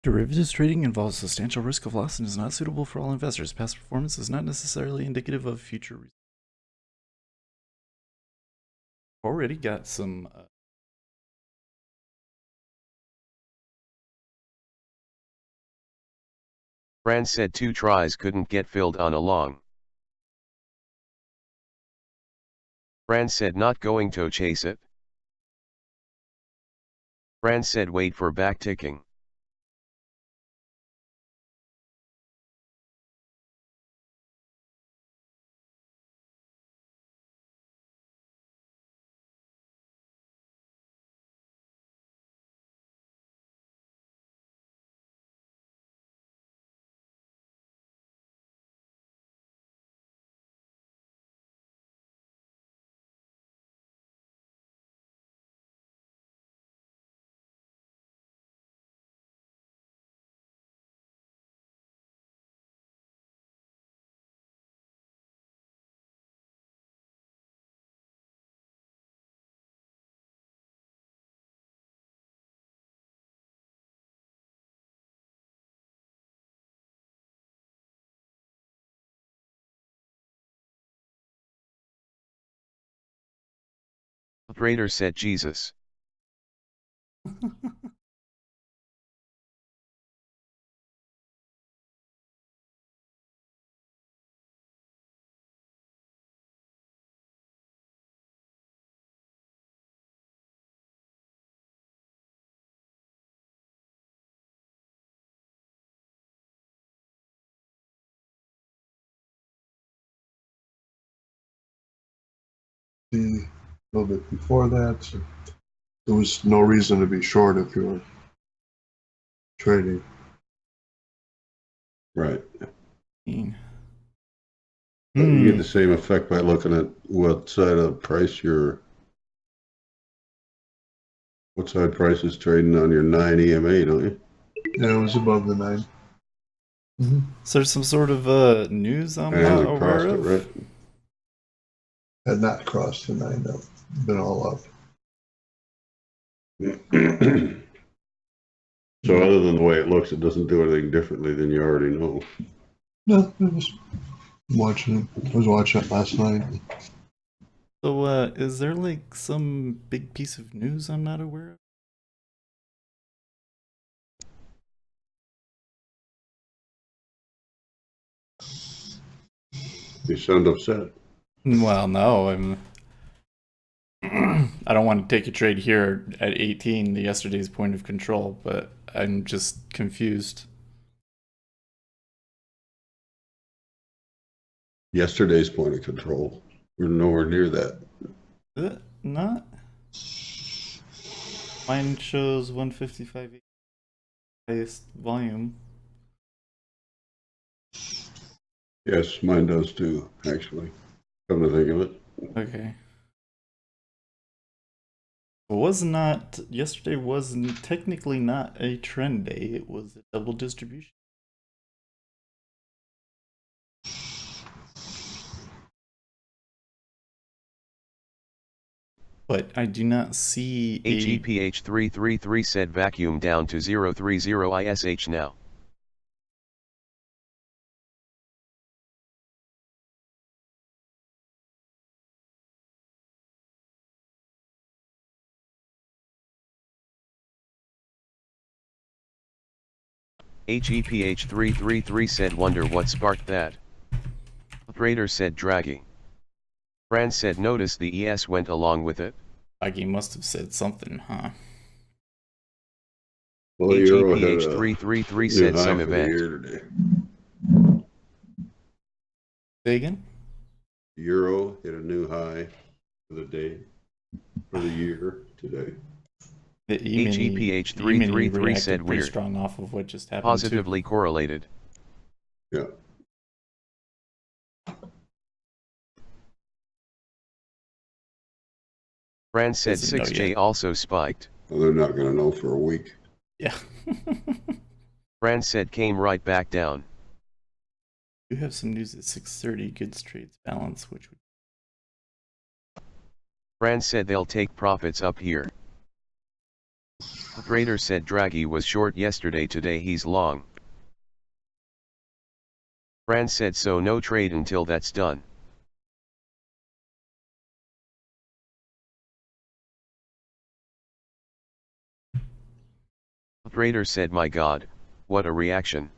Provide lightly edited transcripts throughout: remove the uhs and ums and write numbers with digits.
Derivatives trading involves substantial risk of loss and is not suitable for all investors. Past performance is not necessarily indicative of future results. Already got some. Fran said 2 tries couldn't get filled on a long. Fran said not going to chase it. Fran said wait for back ticking. Trader said Jesus. A little bit before that, so there was no reason to be short if you were trading. Right. Mm. But you get the same effect by looking at what side of price what side price is trading on your 9 EMA, don't you? Yeah, it was above the 9. Is there some sort of news I'm It not hasn't aware crossed of? it, right? Had not crossed the 9, though. Been all up. So other than the way it looks, it doesn't do anything differently than you already know. No, I was watching it. I was watching it last night. So, is there like some big piece of news I'm not aware of? You sound upset. Well, no, I'm. I don't want to take a trade here at 18, the yesterday's point of control, but I'm just confused. Yesterday's point of control. We're nowhere near that. Not. Mine shows 155 highest volume. Yes, mine does too, actually. Come to think of it. Okay. Yesterday was technically not a trend day, it was a double distribution. But I do not see HEPH333 said vacuum down to 030 ISH now. HEPH333 said wonder what sparked that. Trader said Draghi. Fran said notice the ES went along with it. Draghi must have said something, huh? Well, the euro hit a HEPH333 new said high some for the event. year today. Say again? The euro hit a new high for the day, for the year today. HEPH333 said pretty weird. strong off of what just happened. Positively correlated. Yeah. Fran said Doesn't know 6J yet. also spiked. Well, they're not going to know for a week. Yeah. Fran said came right back down. You have some news at 6:30. Goods trades balance, which would. Fran said they'll take profits up here. Trader said Draghi was short yesterday, today he's long. Fran said so, no trade until that's done. Trader said my god, what a reaction.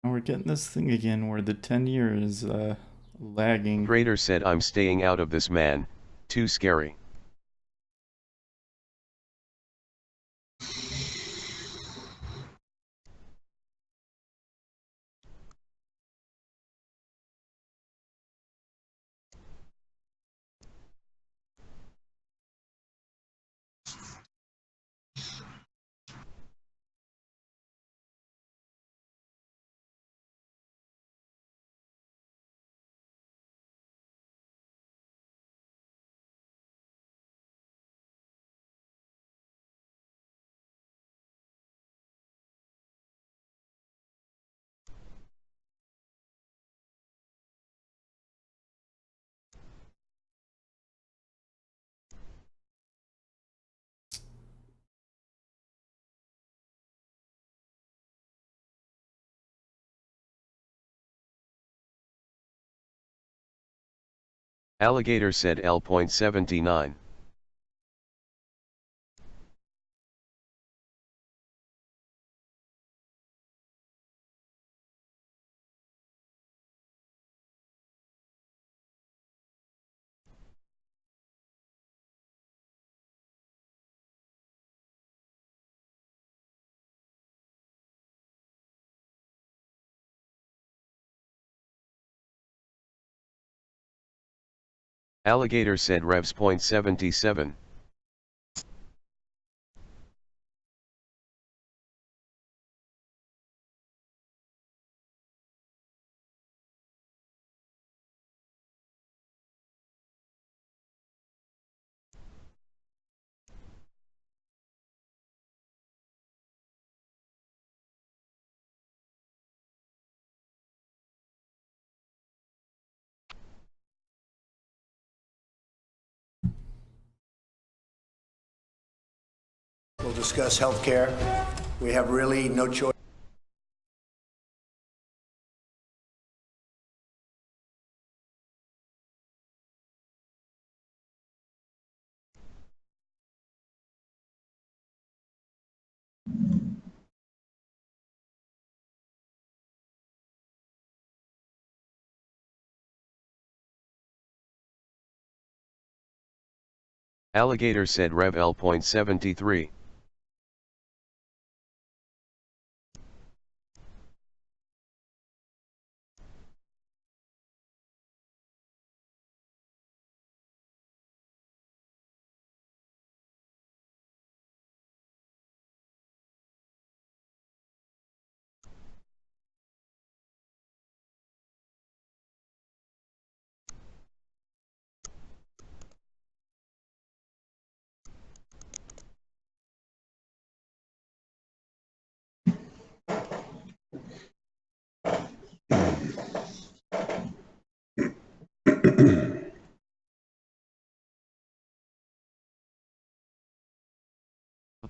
And we're getting this thing again where the 10-year is lagging. Trader said I'm staying out of this, man, too scary. Alligator said L.79. Alligator said Revs.77. We'll discuss healthcare. We have really no choice. Alligator said Rev L.73.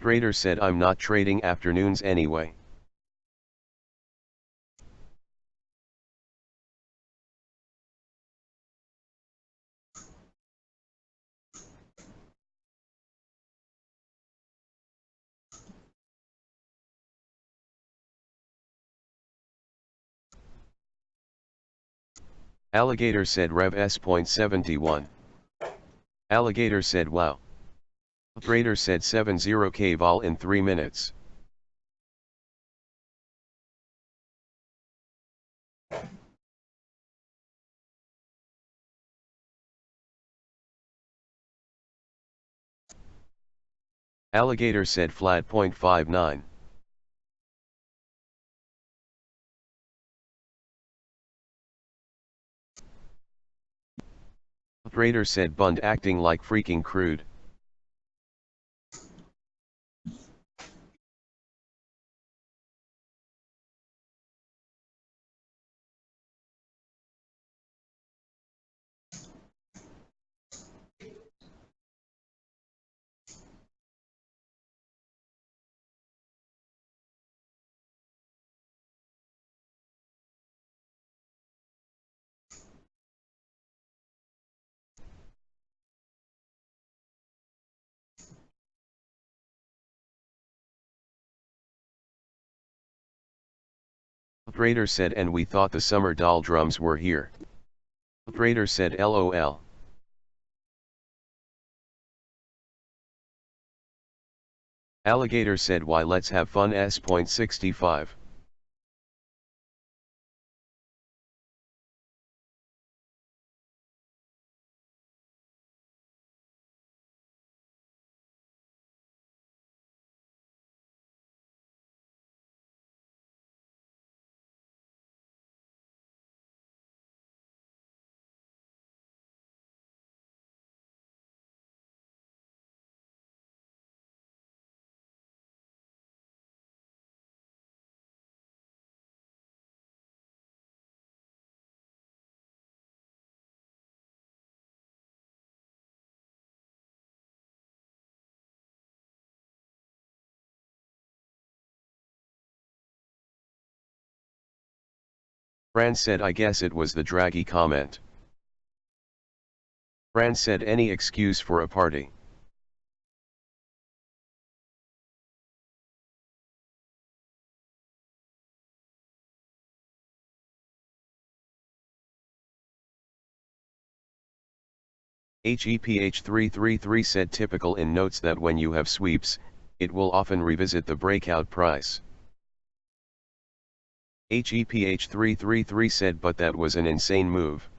Trader said I'm not trading afternoons anyway. Alligator said Rev S.71. Alligator said wow. Operator said 70k vol in 3 minutes. Alligator said flat 0.59. Operator said Bund acting like freaking crude. Operator said and we thought the summer doldrums were here. Operator said LOL. Alligator said why let's have fun S.65. Fran said I guess it was the Draghi comment. Fran said any excuse for a party. HEPH333 said typical in notes that when you have sweeps, it will often revisit the breakout price. HEPH333 said but that was an insane move.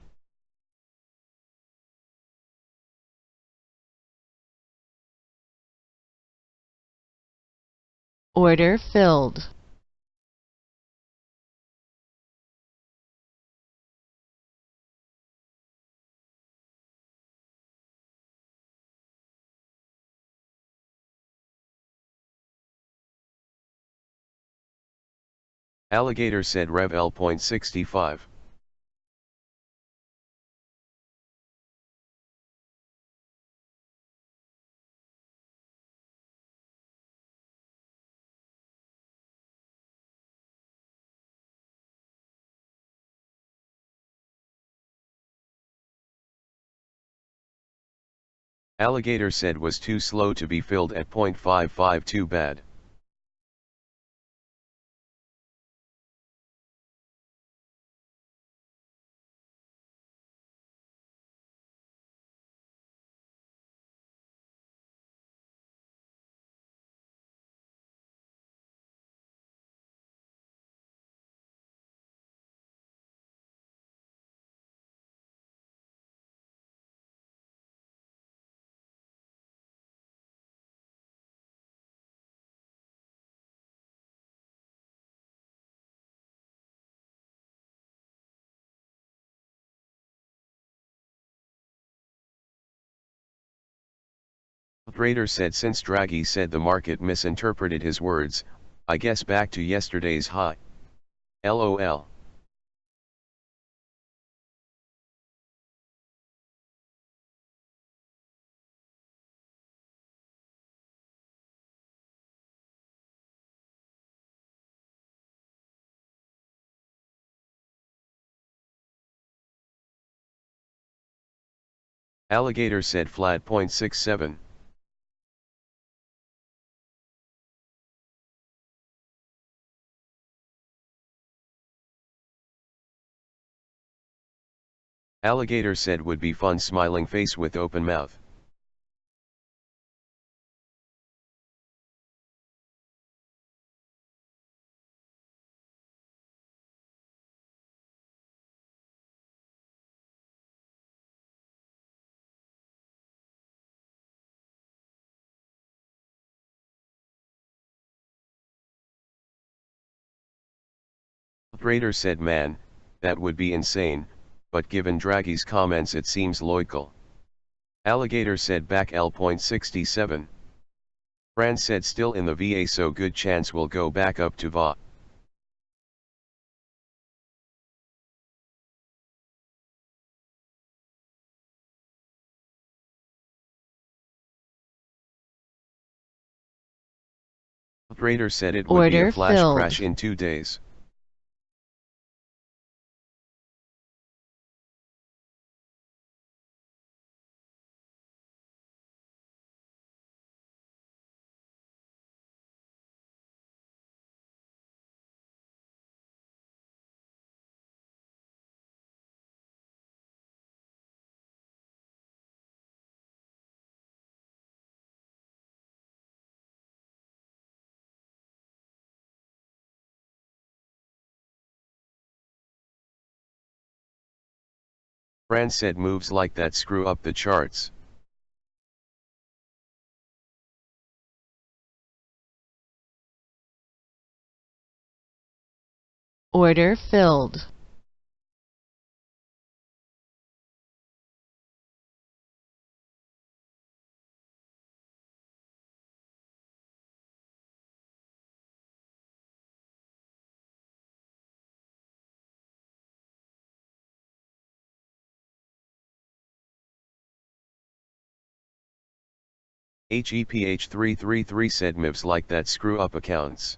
Order filled. Alligator said Rev L.65. Alligator said was too slow to be filled at 0.55 too bad. Operator said since Draghi said the market misinterpreted his words, I guess back to yesterday's high. LOL. Alligator said flat 0.67. Alligator said would be fun, smiling face with open mouth. Operator said man, that would be insane, but given Draghi's comments it seems logical. Alligator said back L.67. Fran said still in the VA, so good chance will go back up to VA. Operator said it would be a Order flash filled. crash in 2 days. Fran said moves like that screw up the charts. Order filled. HEPH333 said moves like that screw up accounts.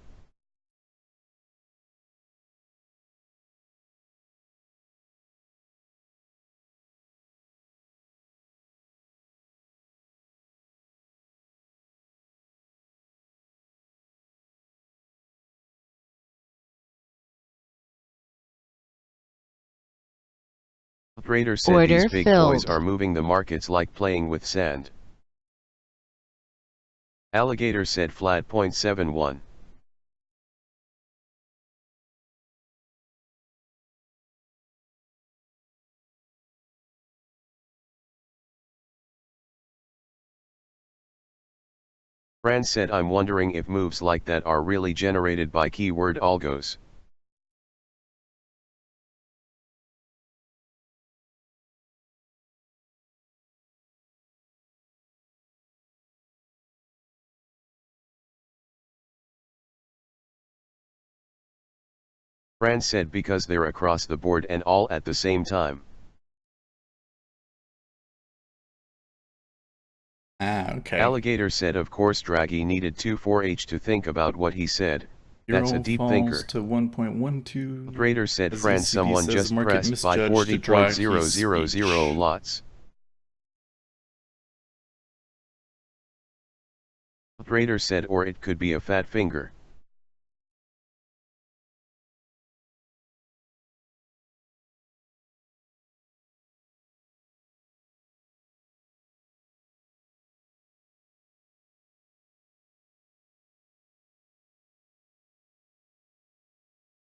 Operator said Order these big boys filled. are moving the markets like playing with sand. Alligator said flat .71. Fran said I'm wondering if moves like that are really generated by keyword algos. Fran said because they're across the board and all at the same time. Ah, okay. Alligator said of course Draghi needed 24H to think about what he said. That's a Euro deep falls thinker. to 1.12. Operator said As Fran ECB someone says, just market pressed by misjudged the Draghi 40.0000 speech. lots. Operator said or it could be a fat finger.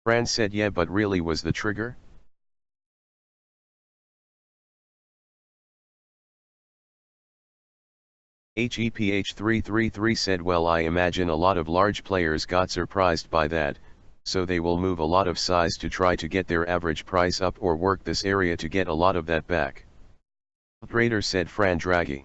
Fran said yeah, but really was the trigger? HEPH333 said well I imagine a lot of large players got surprised by that, so they will move a lot of size to try to get their average price up or work this area to get a lot of that back. Operator said Fran Draghi.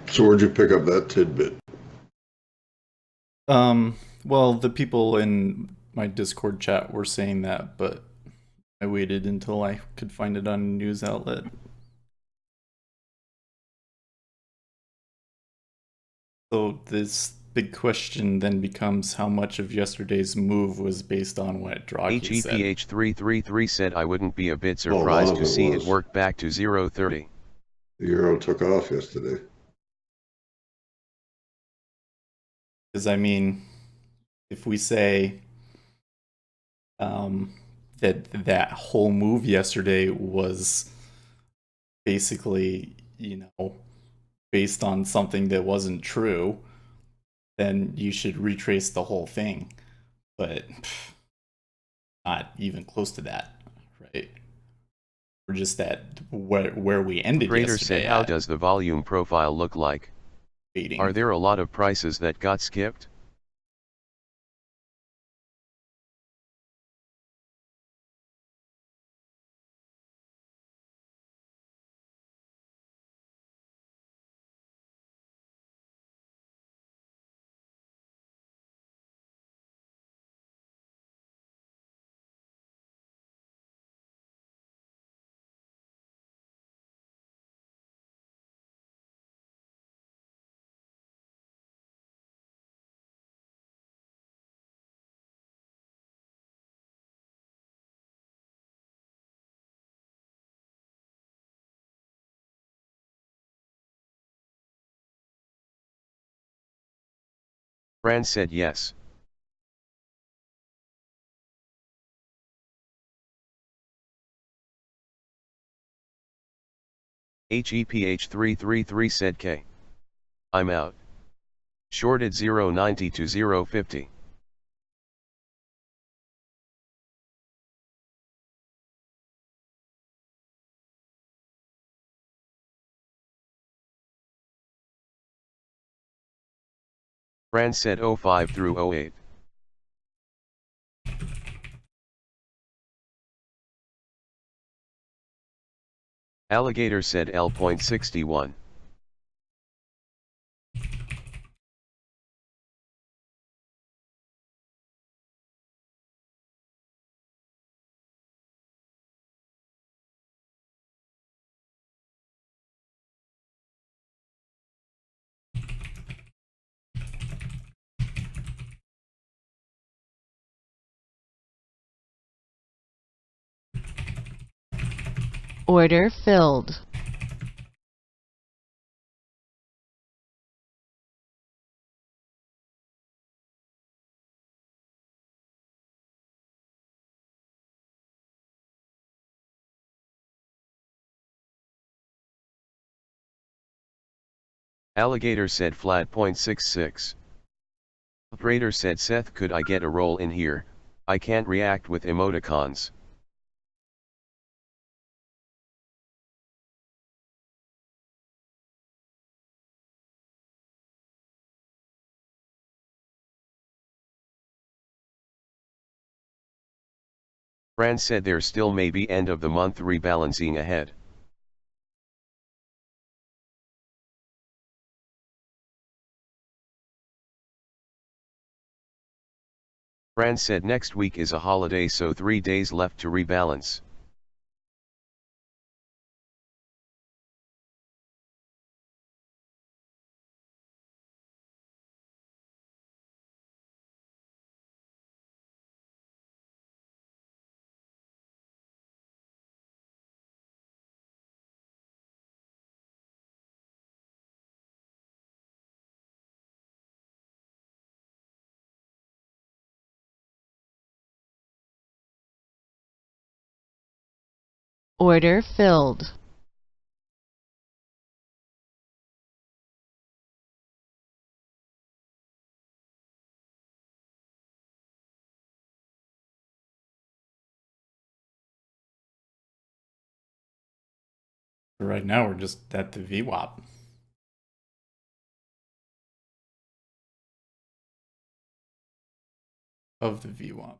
So where'd you pick up that tidbit? Well, the people in my Discord chat were saying that, but I waited until I could find it on a news outlet. So this big question then becomes how much of yesterday's move was based on what Draghi said. HEPH333 said I wouldn't be a bit a lot surprised of to it see it was. work back to 0.30. The euro took off yesterday. Because I mean, if we say that that whole move yesterday was basically, based on something that wasn't true, then you should retrace the whole thing. But not even close to that, right? We're just at where we ended Trader said yesterday how at, does the volume profile look like? waiting. Are there a lot of prices that got skipped? Fran said yes. HEPH333 said K. I'm out. Shorted 0.90 to 0.50. Fran said 05 through 08. Alligator said L.61. Order filled. Alligator said flat 0.66. Trader said Seth, could I get a roll in here? I can't react with emoticons. Fran said there still may be end of the month rebalancing ahead. Fran said next week is a holiday, so 3 days left to rebalance. Order filled. Right now, we're just at the VWAP of the VWAP.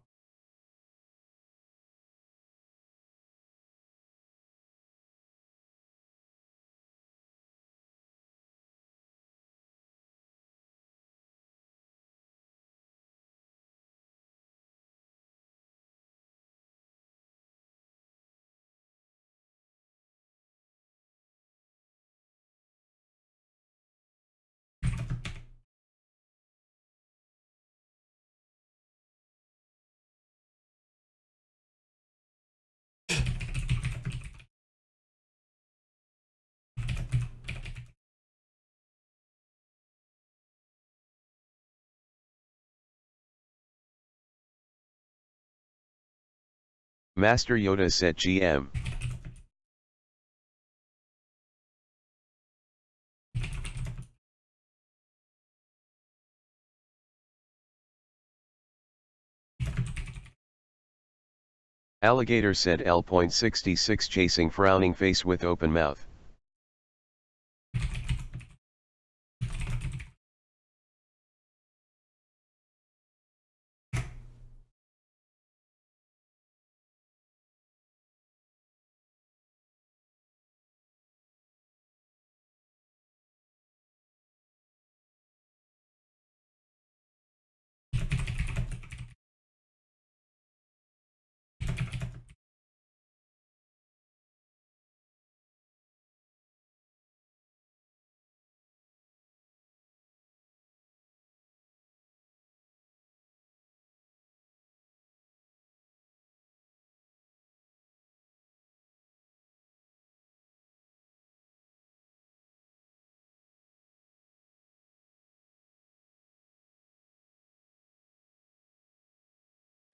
Master Yoda said GM. Alligator said L.66 chasing frowning face with open mouth.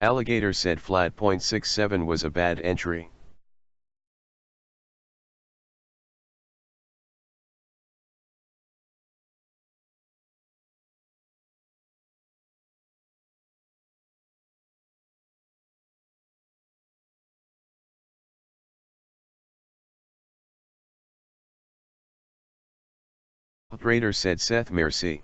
Alligator said flat .67 was a bad entry. Raider said Seth merci.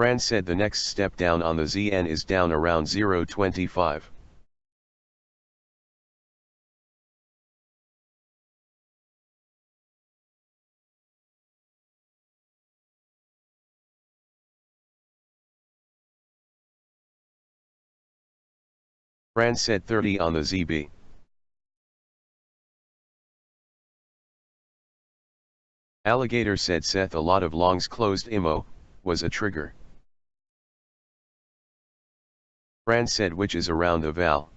Fran said the next step down on the ZN is down around 0.25. Fran said 30 on the ZB. Alligator said Seth a lot of longs closed IMO, was a trigger. Fran said which is around the val.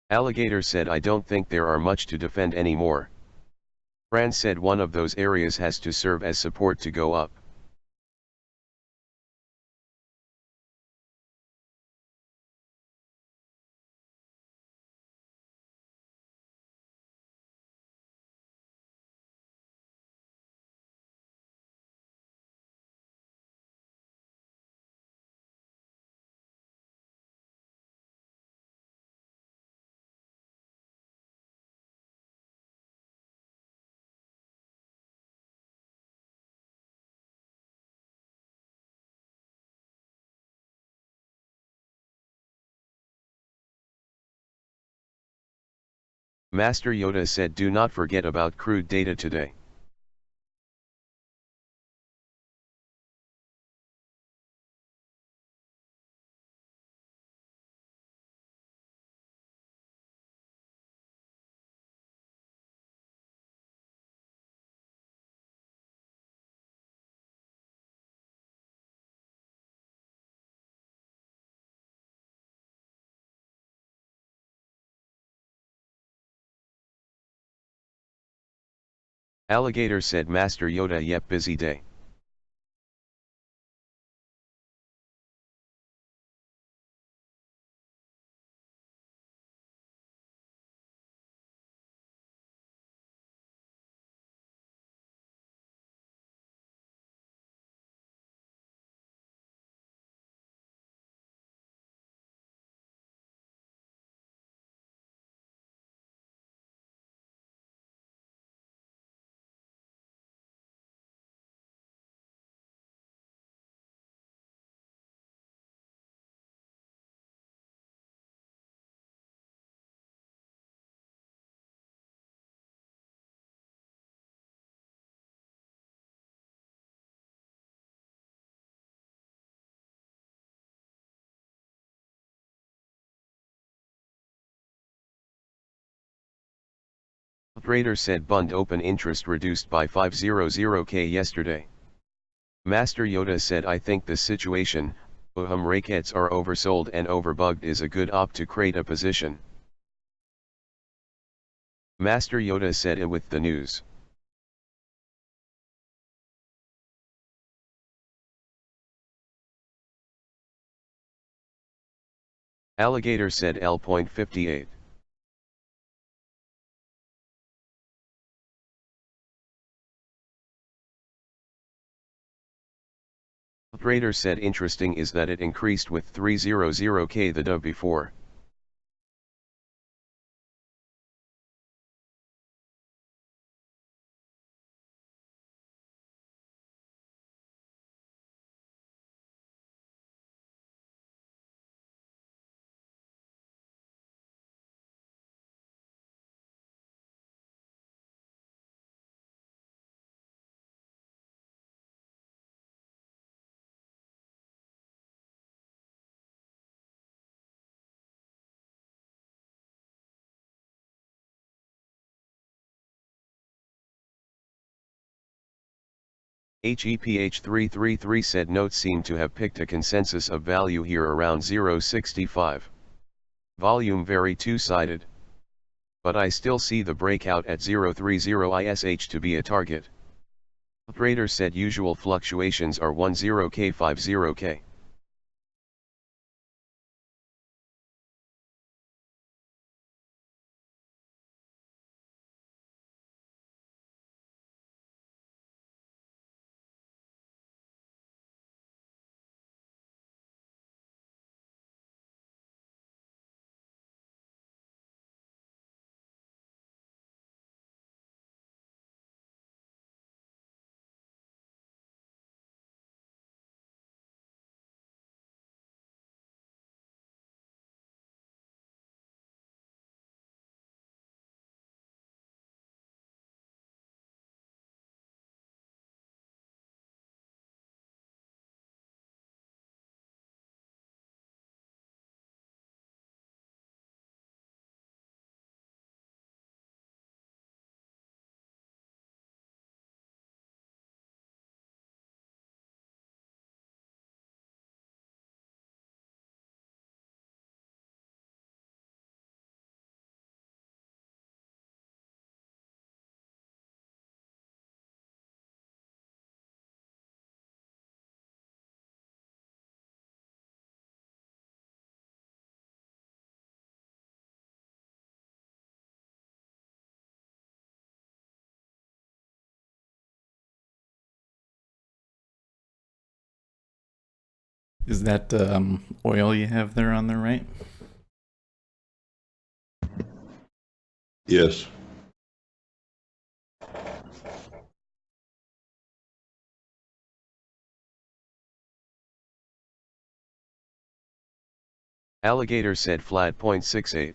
Alligator said I don't think there are much to defend anymore. Fran said one of those areas has to serve as support to go up. Master Yoda said do not forget about crude data today. Alligator said Master Yoda, yep, busy day. Trader said Bund open interest reduced by 500k yesterday. Master Yoda said, I think this situation, rackets are oversold and overbugged, is a good op to create a position. Master Yoda said it with the news. Alligator said L.58. Trader said interesting is that it increased with 300k the day before. HEPH333 said notes seem to have picked a consensus of value here around 0.65. Volume very two-sided. But I still see the breakout at 0.30 ISH to be a target. Trader said usual fluctuations are 10k 50k. Is that oil you have there on the right? Yes. Alligator said flat 0.68.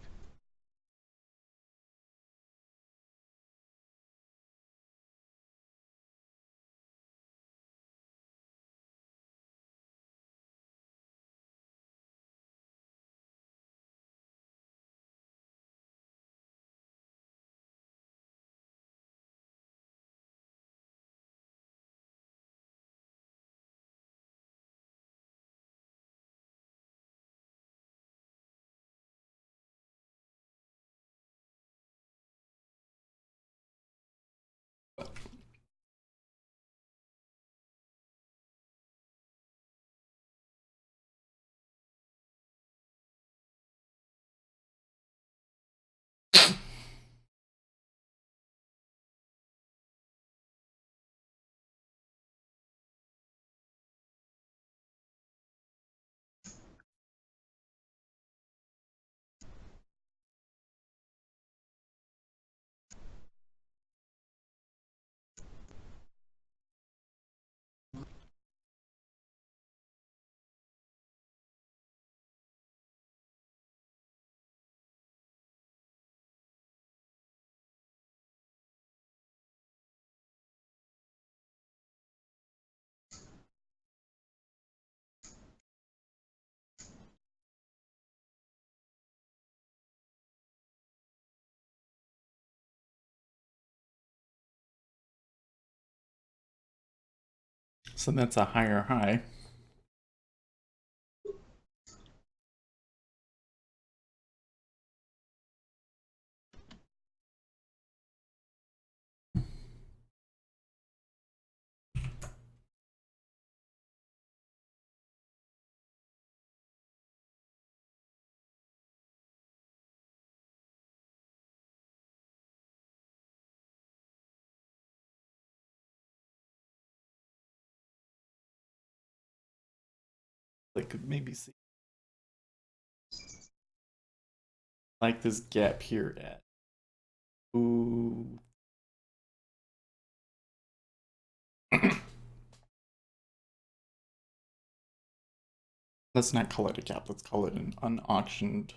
So that's a higher high. Like maybe see like this gap here at ooh. Let's not call it a gap, let's call it an unauctioned.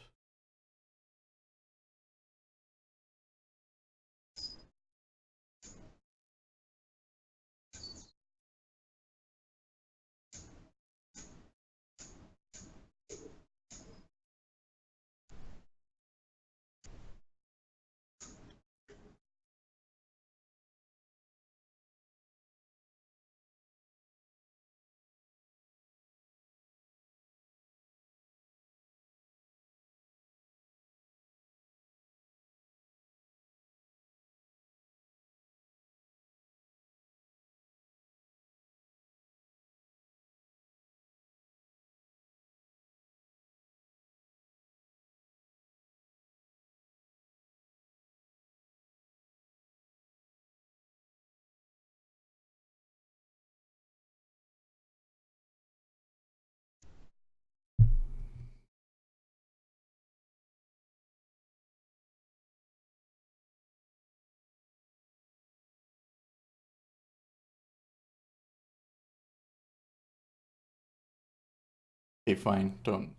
Okay, fine. Don't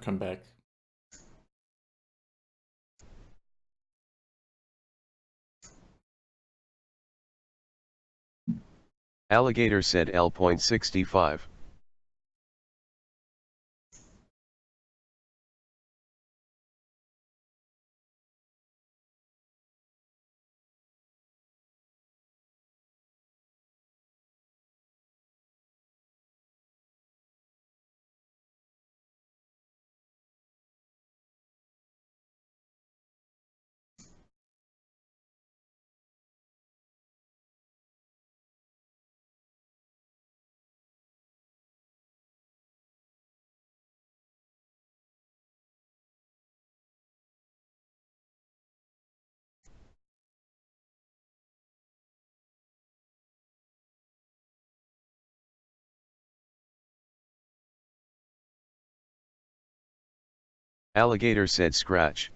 come back. Alligator said L.65. Alligator said scratch.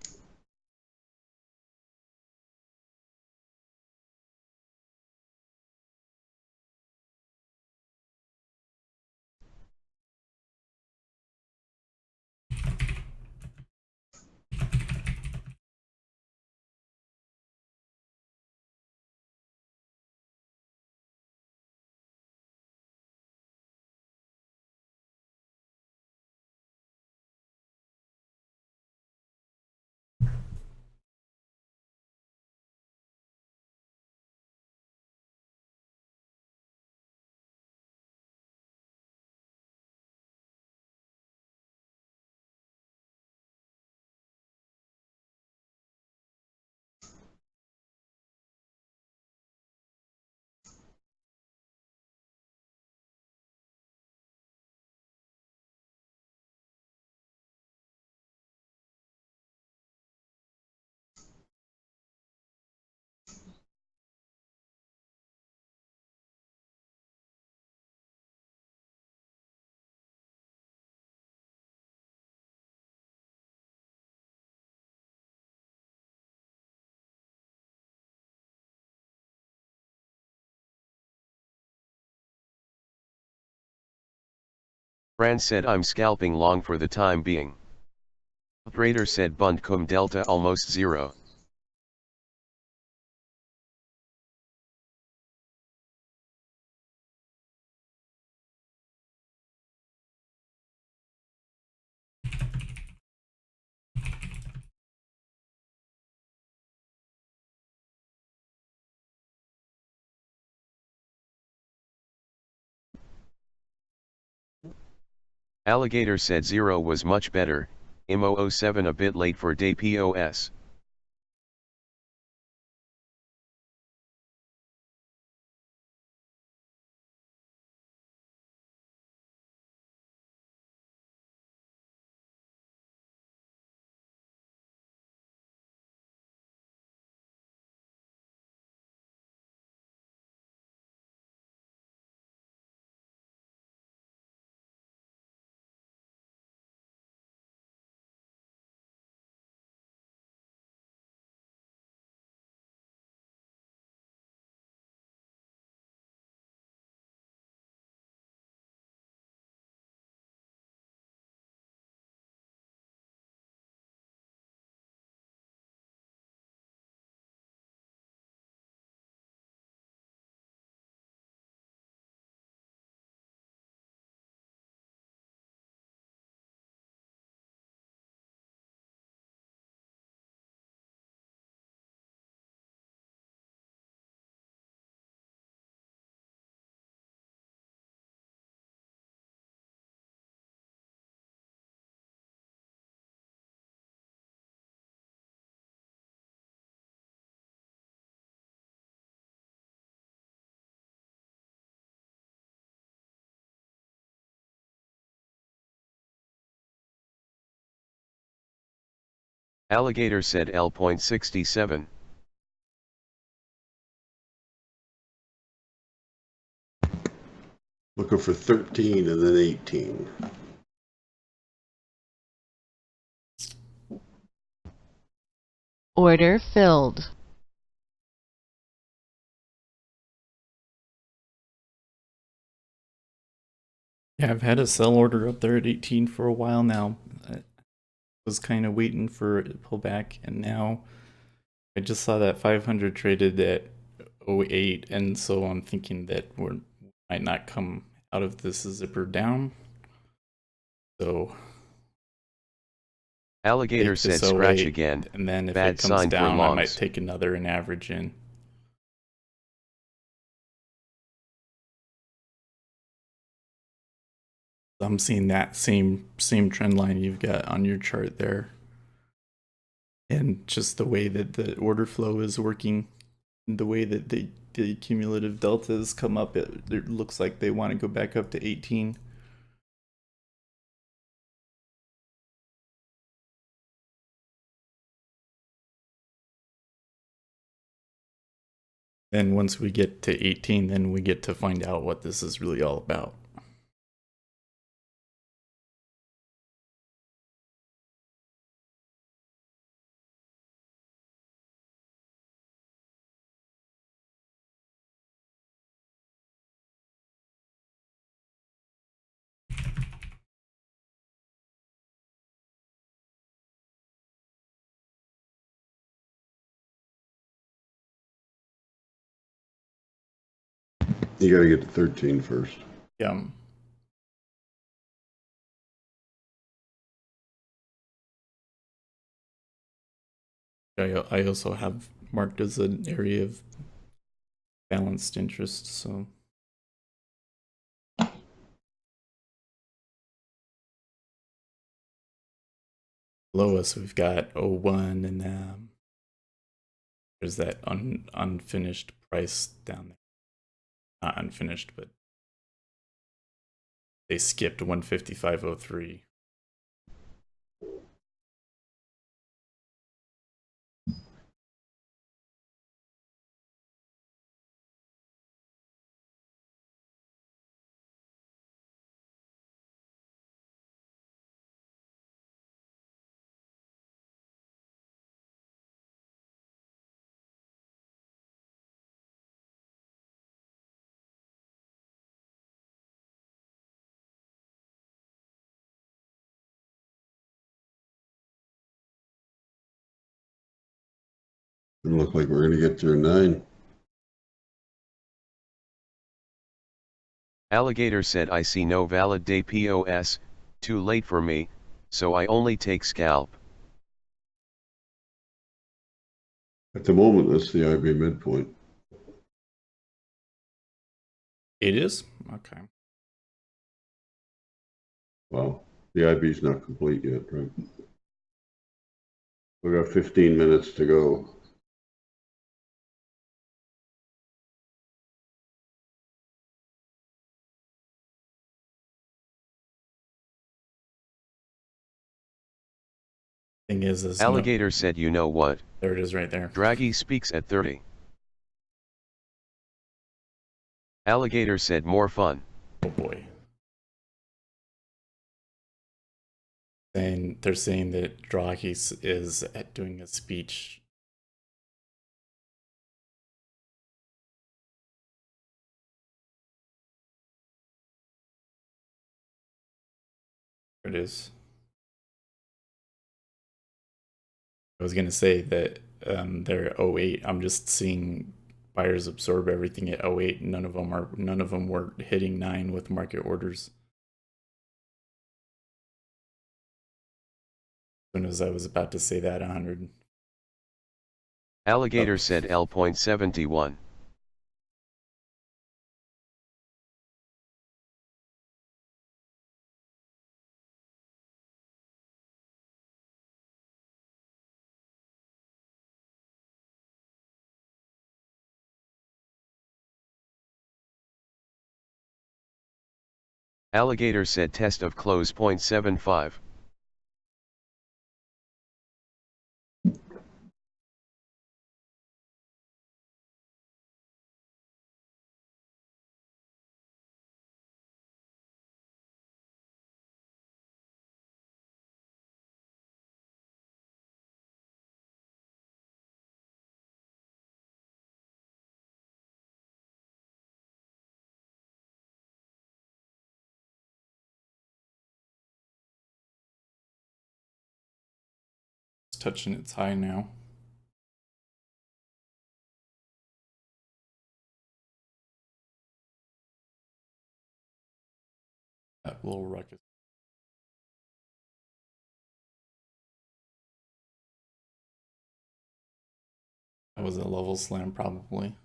Fran said I'm scalping long for the time being. Operator said Bund cum delta almost 0. Alligator said 0 was much better, M007 a bit late for day POS. Alligator said L.67. Looking for 13 and then 18. Order filled. Yeah, I've had a sell order up there at 18 for a while now. I was kind of waiting for it to pull back, and now I just saw that 500 traded at 08, and so I'm thinking that we might not come out of this zipper down. So Alligator take said this scratch 08, again, and then if bad it comes sign for down, I might longs. take another and average in. I'm seeing that same trend line you've got on your chart there, and just the way that the order flow is working, the way that the cumulative deltas come up, it looks like they want to go back up to 18. Then once we get to 18, then we get to find out what this is really all about. You got to get to 13 first. Yeah. I also have marked as an area of balanced interest, so below us we've got 01, and there's that unfinished price down there. Not unfinished, but they skipped 155.03. It look like we're going to get through 9. Alligator said I see no valid day POS, too late for me, so I only take scalp. At the moment, that's the IB midpoint. It is? Okay. Well, the IB's not complete yet, right? We got 15 minutes to go. Thing is Alligator said, you know what? there it is right there. Draghi speaks at 30. Alligator said, more fun. Oh boy. And they're saying that Draghi is doing a speech. There it is. I was gonna say that they're 08. I'm just seeing buyers absorb everything at 08. None of them were hitting 9 with market orders. As soon as I was about to say that, 100. Alligator said L.71. Alligator said test of close 0.75. It's touching its high now. That little ruckus. That was a level slam, probably.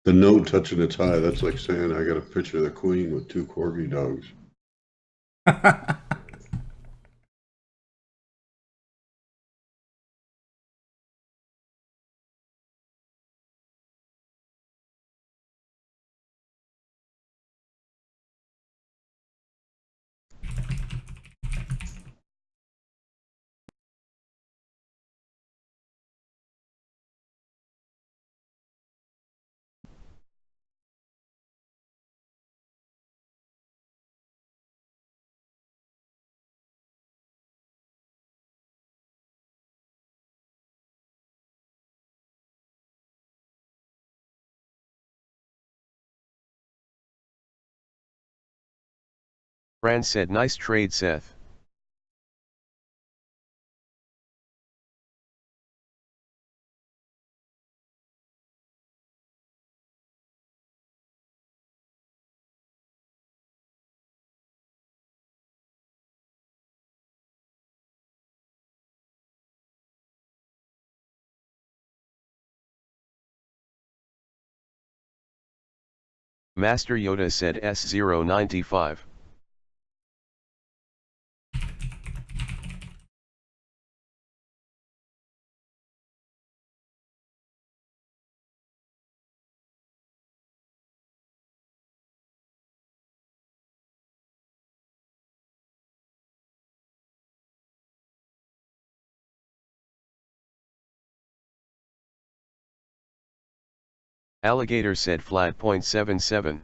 The note touching its high, that's like saying I got a picture of the queen with 2 corgi dogs. Fran said, nice trade, Seth. Master Yoda said S095. Alligator said flat 0.77.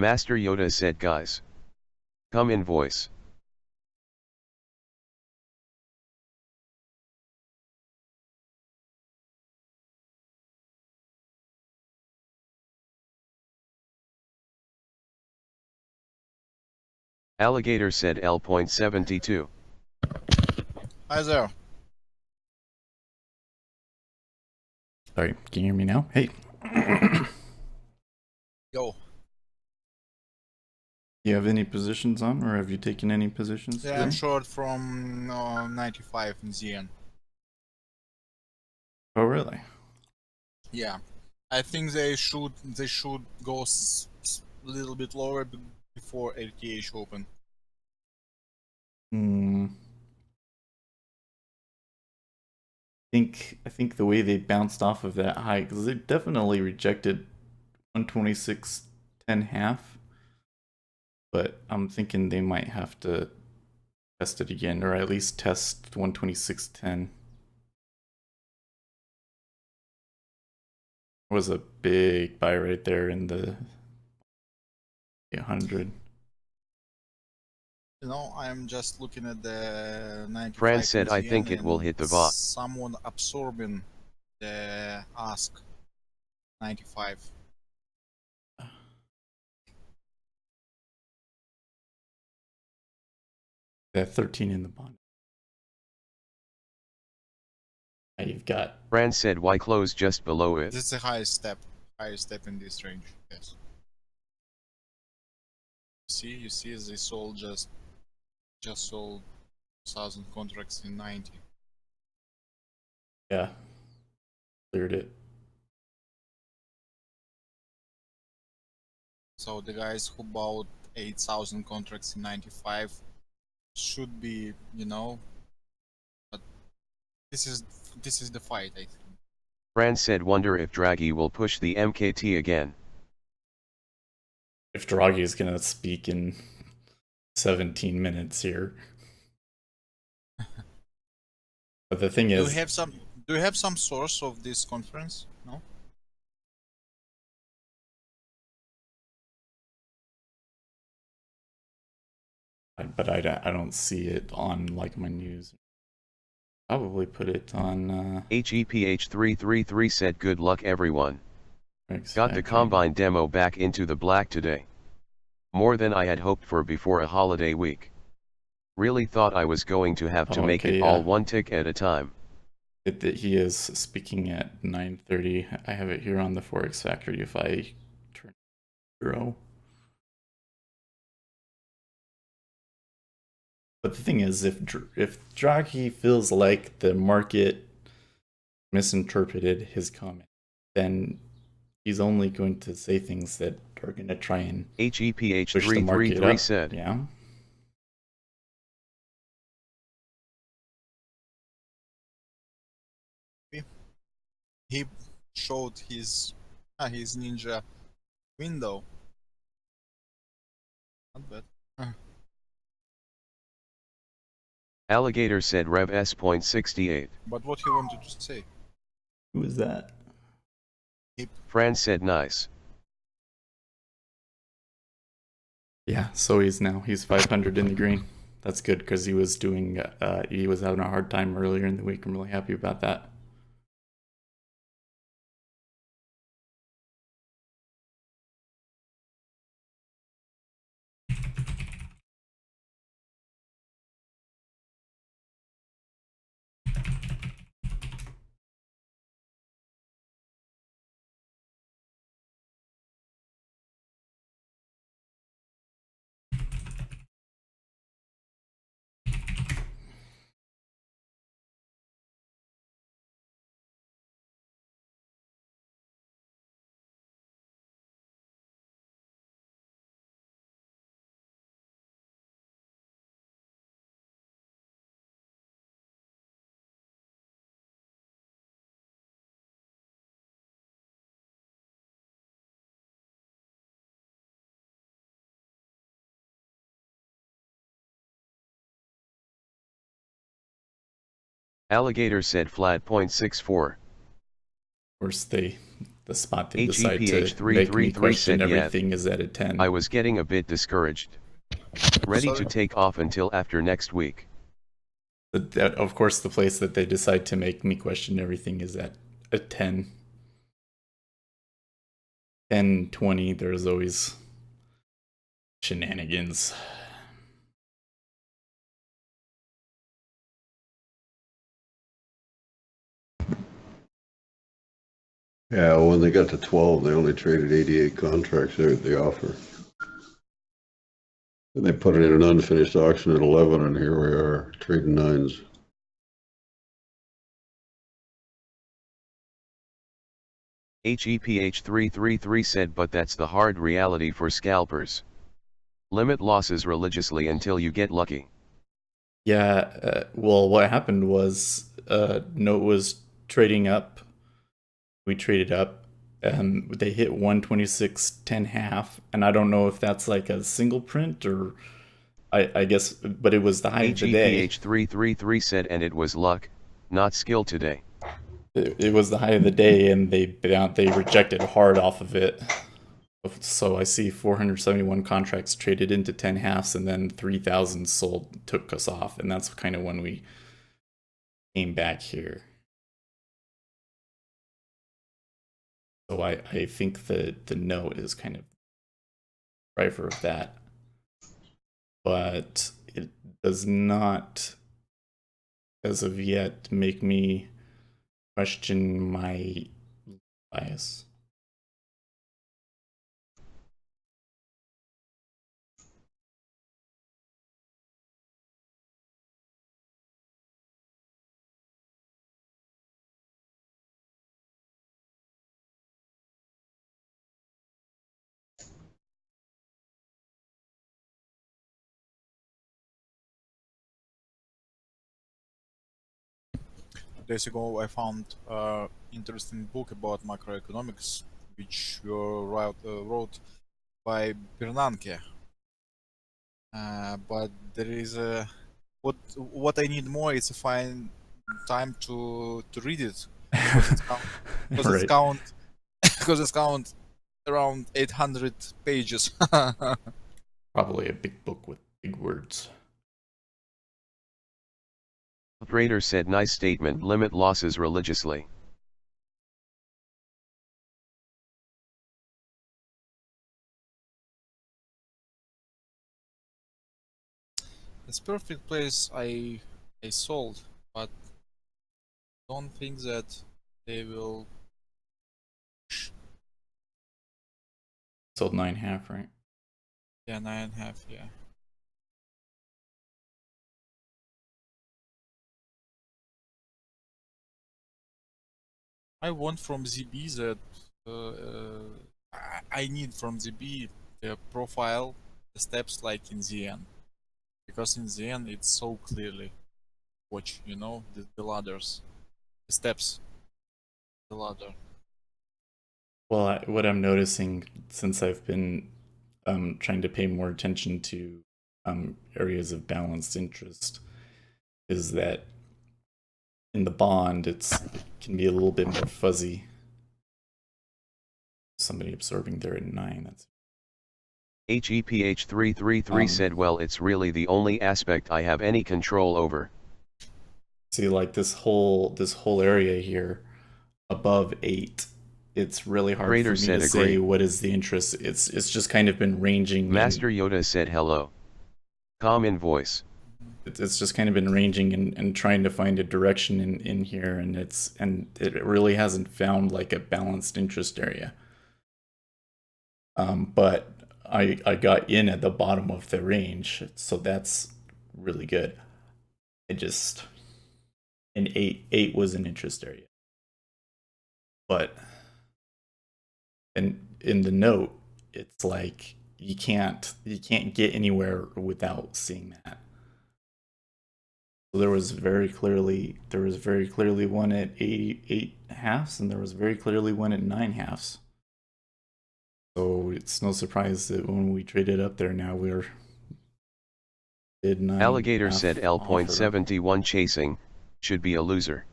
Master Yoda said, guys. Come in voice. Alligator said L.72. Hi there. Sorry, can you hear me now? Hey. Yo. You have any positions on, or have you taken any positions Yeah, I'm today? short from 95 in ZN. Oh, really? Yeah, I think they should go a little bit lower before LTH open. Hmm. I think the way they bounced off of that high, because they definitely rejected 126.10 half, but I'm thinking they might have to test it again, or at least test 126.10. Was a big buy right there in the 800. You know, I'm just looking at the 95 Fran in said, I think ZN it will and hit the VOD. someone absorbing the ask 95. That 13 in the bond. Now you've got Fran said, why close just below it? This is the highest step in this range. Yes. You see, they sold just sold 1,000 contracts in 90. yeah, cleared it. So the guys who bought 8,000 contracts in 95 should be, you know, but this is the fight, I think. Fran said, wonder if Draghi will push the MKT again. If Draghi is gonna speak in 17 minutes here. But the thing Do you is, have some source of this conference? No. but I don't see it on like my news. Probably put it on HEPH333 said, good luck everyone. X Got the Factory. combine demo back into the black today. More than I had hoped for before a holiday week. Really thought I was going to have to Oh, make okay, it all yeah. one tick at a time. He is speaking at 9:30. I have it here on the Forex Factory if I turn 0. But the thing is, if Draghi feels like the market misinterpreted his comment, then he's only going to say things that are going to try and push the market HEPH333 up. said. Yeah. He showed his ninja window. Not bad. Alligator said Rev S.68. But what he wanted to say? Who is that? Fran said nice. Yeah, so he's 500 in the green. That's good because he was he was having a hard time earlier in the week. I'm really happy about that. Alligator said flat .64. Of course, the the spot they decide to make me HEPH333 question said, "Yeah, everything is at a 10. I was getting a bit discouraged. Ready to Sorry. take off until after next week." But that, of course, the place that they decide to make me question everything is at a 10. 10, 20, there's always shenanigans. Yeah, when they got to 12, they only traded 88 contracts there at the offer. And they put it in an unfinished auction at 11, and here we are trading nines. HEPH333 said, "But that's the hard reality for scalpers. Limit losses religiously until you get lucky." Yeah, well, what happened was Note was trading up. We traded up, and they hit 126.10 half, and I don't know if that's like a single print or I guess, but it was the high of the day. HEPH333 said, "And it was luck, not skill today." It was the high of the day, and they rejected hard off of it. So I see 471 contracts traded into 10 halves, and then 3,000 sold, took us off, and that's kind of when we came back here. So I think the note is kind of driver of that, but it does not, as of yet, make me question my bias. Days ago, I found interesting book about macroeconomics, which wrote by Bernanke. But there is a what I need more is to find time to read it because it's count because it's Right. count because it's count around 800 pages. Probably a big book with big words. Trader said, "Nice statement, limit losses religiously." It's perfect place I sold, but don't think that they will. Sold 9 half, right? Yeah, 9.5. Yeah. I want from ZB that I need from ZB the profile, the steps like in ZN, because in ZN it's so clearly watch, the ladders, the steps, the ladder. Well, what I'm noticing since I've been trying to pay more attention to areas of balanced interest is that in the bond it can be a little bit more fuzzy. Somebody absorbing there at 9. That's HEPH333 said, "Well, it's really the only aspect I have any control over." see, like this whole area here above 8. It's really hard Trader for me said, to say "Agree." what is the interest. It's just kind of been ranging. Master Yoda said, "Hello." Calm in voice. It's just kind of been ranging and trying to find a direction in here, and it really hasn't found like a balanced interest area. But I got in at the bottom of the range, so that's really good. An 8 was an interest area, but in the note, it's like you can't get anywhere without seeing that. So there was very clearly one at 8 halves, and there was very clearly one at 9 halves. So it's no surprise that when we traded up there, now we're bid 9. Alligator said, "L.71 chasing should be a loser."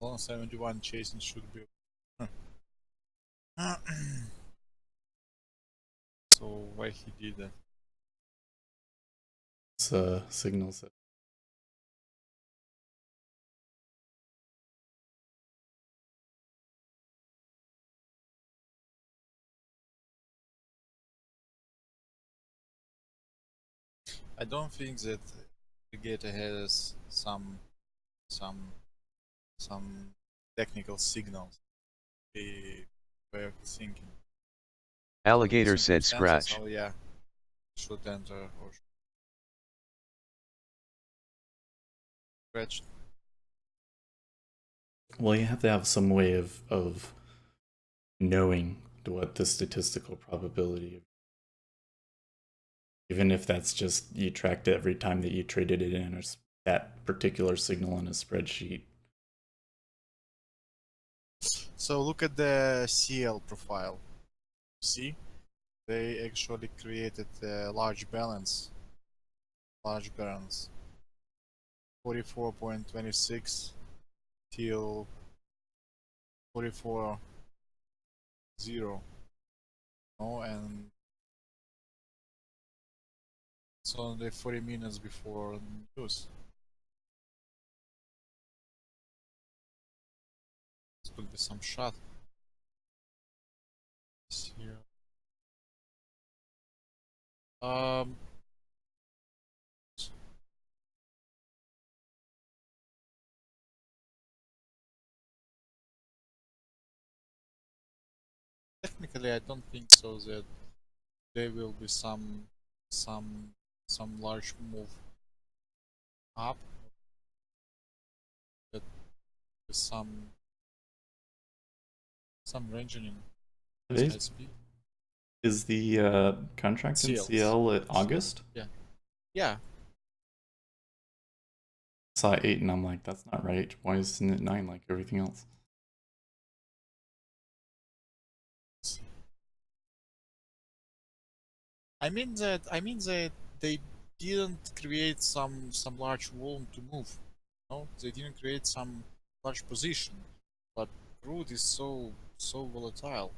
171 chasing should be. So why he did that? It's signals that I don't think that Geta has some technical signals. The way of thinking. Alligator So said circumstances, scratch. oh yeah, should enter or scratch. well, you have to have some way of knowing what the statistical probability of, even if that's just you tracked it every time that you traded it in, or that particular signal in a spreadsheet. So look at the CL profile. See, they actually created a large balance. 44.26 till 44.0. Oh, and it's only 40 minutes before news. This could be some shot. Here. Technically, I don't think so that there will be some large move up, that with some ranging Today's SB. is the contract in CLs. CL at August. Yeah. I saw 8 and I'm like, that's not right. Why isn't it 9 like everything else? I mean that they didn't create some large volume to move. No, they didn't create some large position. But crude is so volatile.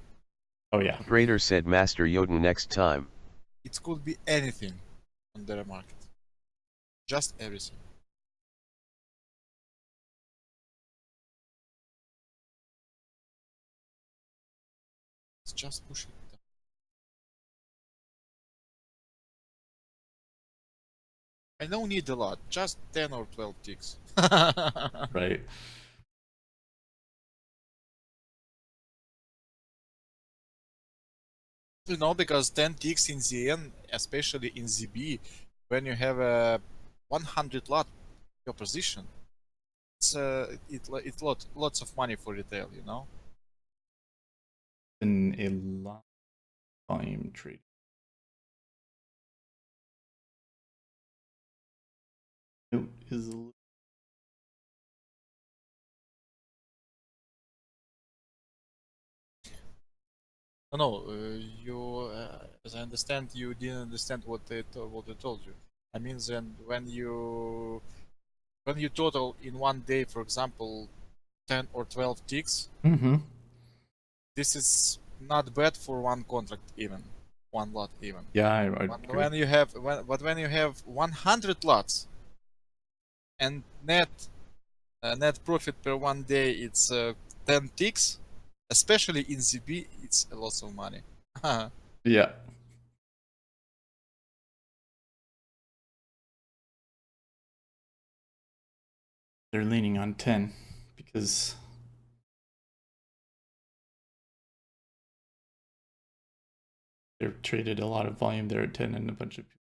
Oh yeah. Raider said Master Yoden next time. It could be anything on the market. Just everything. Let's just push it down. I don't need a lot, just 10 or 12 ticks. Right. You know, because 10 ticks in ZN, especially in ZB, when you have a 100 lot your position, it's lots of money for retail, you know. In a lot of volume trade. It is a little. No, you, as I understand, you didn't understand what they told you. I mean, then when you total in one day, for example, 10 or 12 ticks, Mm-hmm. this is not bad for one contract, even one lot, even. Yeah, I But when you have 100 lots and net profit per one day, it's 10 ticks, especially in ZB, it's a lot of money. yeah. They're leaning on 10 because they've traded a lot of volume there at 10 and a bunch of people.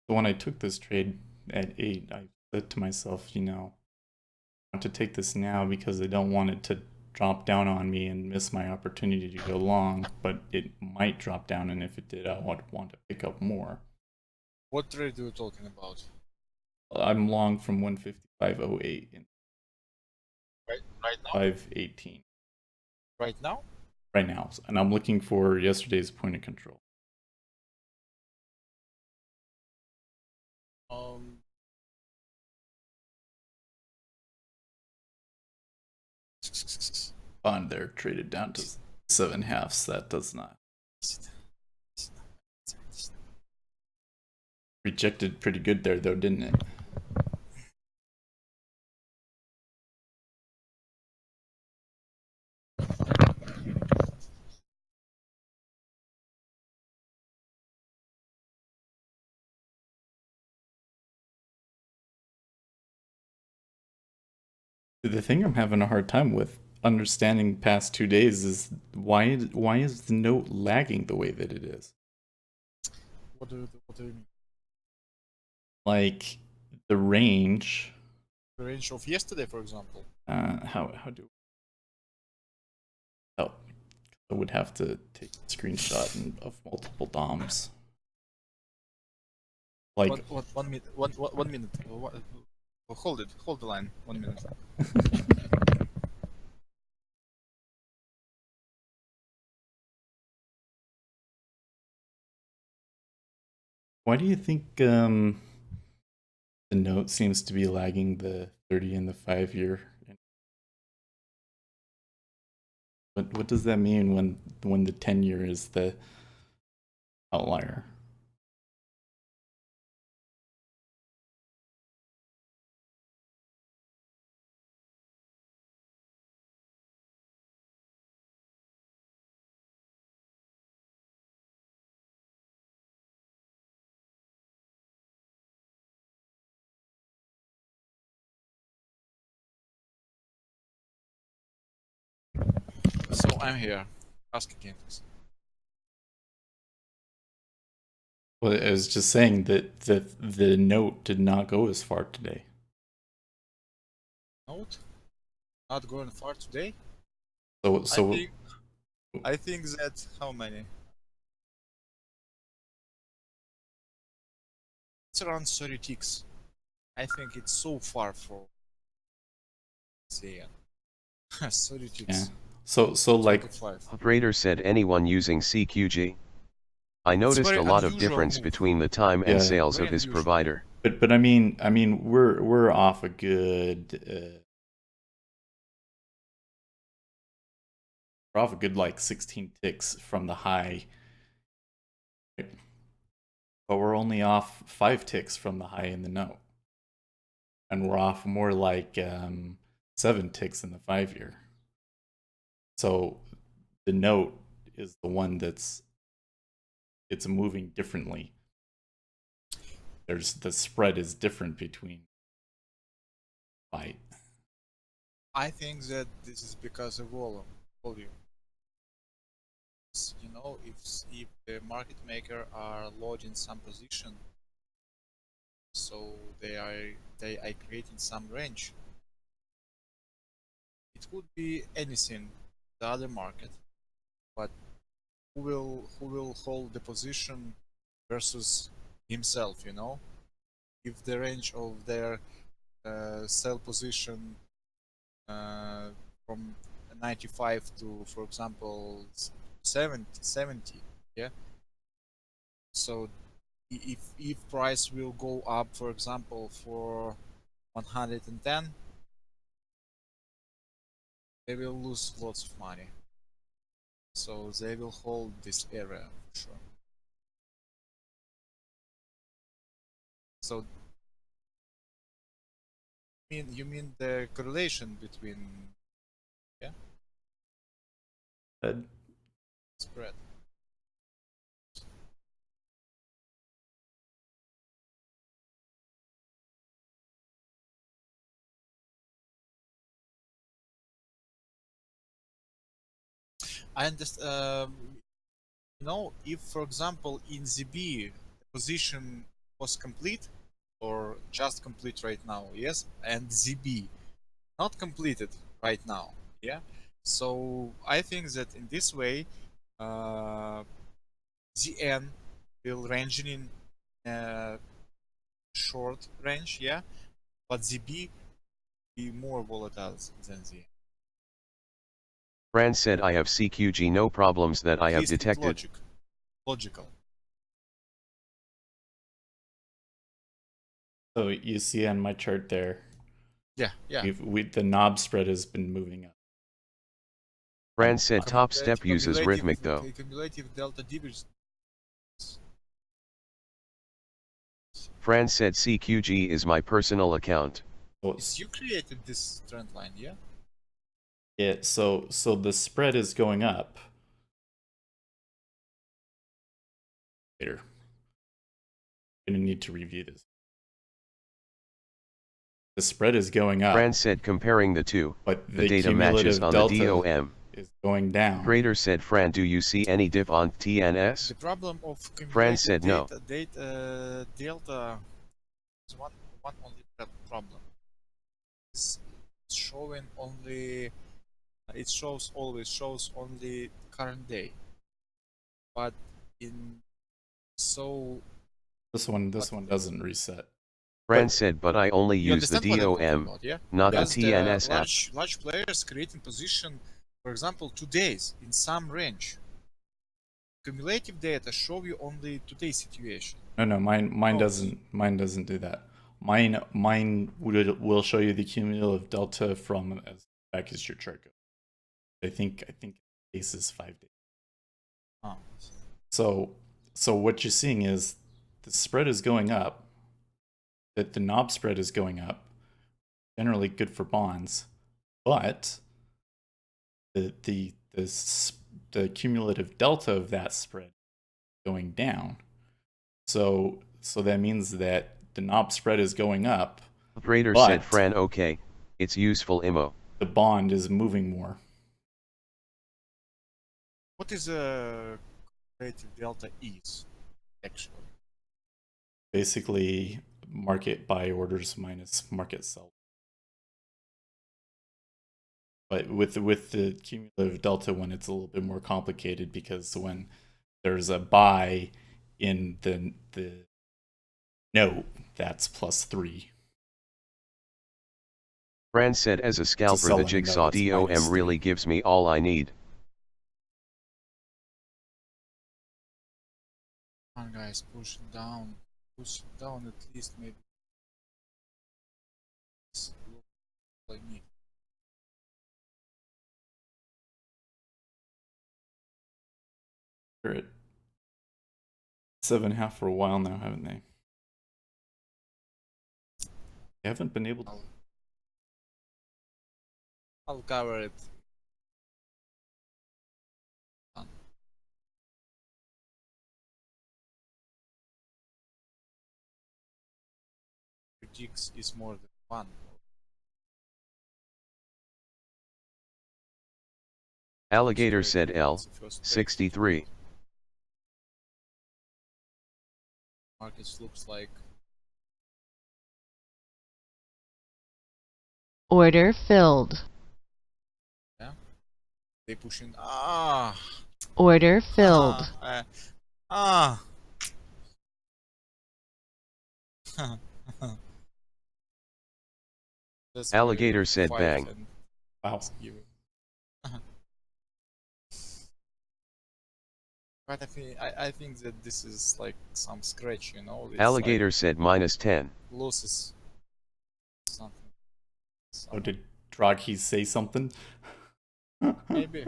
So when I took this trade at 8, I said to myself, you know, I want to take this now because I don't want it to drop down on me and miss my opportunity to go long, but it might drop down, and if it did, I would want to pick up more. What trade are you talking about? I'm long from 155.08 and Right now. 518 Right now. right now, and I'm looking for yesterday's point of control. Um. Bond there traded down to 7/2. That does not. Rejected pretty good there though, didn't it? The thing I'm having a hard time with understanding past 2 days is why is the note lagging the way that it is? What do you mean? Like the range. The range of yesterday, for example. How do? Oh, I would have to take a screenshot of multiple DOMs. Like What 1 minute? 1 minute. Hold it. Hold the line. 1 minute. why do you think the note seems to be lagging the 30 and the 5-year? What does that mean when the 10-year is the outlier? So I'm here. Ask again, please. Well, I was just saying that the note did not go as far today. Note. Not going far today. So I think that how many? It's around 30 ticks. I think it's so far from the 30 ticks. yeah. So like 25. Operator said anyone using CQG? I noticed very a lot of unusual difference move. between the time and Yeah. sales Very of his unusual. provider. but I mean we're off a good we're off a good like 16 ticks from the high. But we're only off 5 ticks from the high in the note. And we're off more like 7 ticks in the 5-year. So the note is the one it's moving differently. There's the spread is different between byte. I think that this is because of volume. You know, if the market maker are loading some position, so they are creating some range. It could be anything, the other market, but who will hold the position versus himself? You know, if the range of their sell position from 95 to, for example, 70, yeah. So if price will go up, for example, for 110, they will lose lots of money. So they will hold this area for sure. So you mean the correlation between, yeah, spread? I understand. You know, if for example in ZB the position was complete or just complete right now, yes, and ZB not completed right now, yeah. So I think that in this way, ZN will ranging in short range, yeah, but ZB be more volatile than ZN. Fran said I have CQG no problems that I At have least it's detected. logical. So you see on my chart there, Yeah, yeah. the knob spread has been moving up. Fran said top step uses rhythmic though. Cumulative delta divergence. Fran said CQG is my personal account. So, Is you created this trend line, yeah? yeah, so the spread is going up. Later. I'm gonna need to review this. The spread is going up. Fran said comparing the two, but the data matches on the DOM. Is going down. Trader said Fran, do you see any dip on TNS? The problem of Fran said no. Delta is one only problem. It's showing only. It always shows only current day, but in so This one doesn't reset. Fran said, but I only you use the understand what I'm talking DOM, about, yeah? not the Because TNS app. large players creating position, for example, 2 days in some range. Cumulative data show you only today's situation. No, mine doesn't do that. Mine will show you the cumulative delta from as back as your chart goes. I think case is 5 days. Oh. So what you're seeing is the spread is going up. That the knob spread is going up. Generally good for bonds, but the cumulative delta of that spread going down. So that means that the knob spread is going up. Trader said Fran, okay, it's useful IMO. The bond is moving more. What is a cumulative delta is actually? Basically market buy orders minus market sell. But with the cumulative delta one, it's a little bit more complicated because when there's a buy in the note, that's +3. Fran said, as a scalper, the jigsaw DOM really gives me all I need. Come on, guys, push it down at least maybe. Like me. They're at 7.5 for a while now, haven't they? They haven't been able to. I'll cover it. Jigs is more than one. Alligator said L, 63. Markets looks like Order filled. yeah. They pushing Order filled. Alligator said bang. Wow. But I think that this is like some scratch, you know. It's Alligator like said -10. losses. Something. Oh, did Draghi say something? Maybe.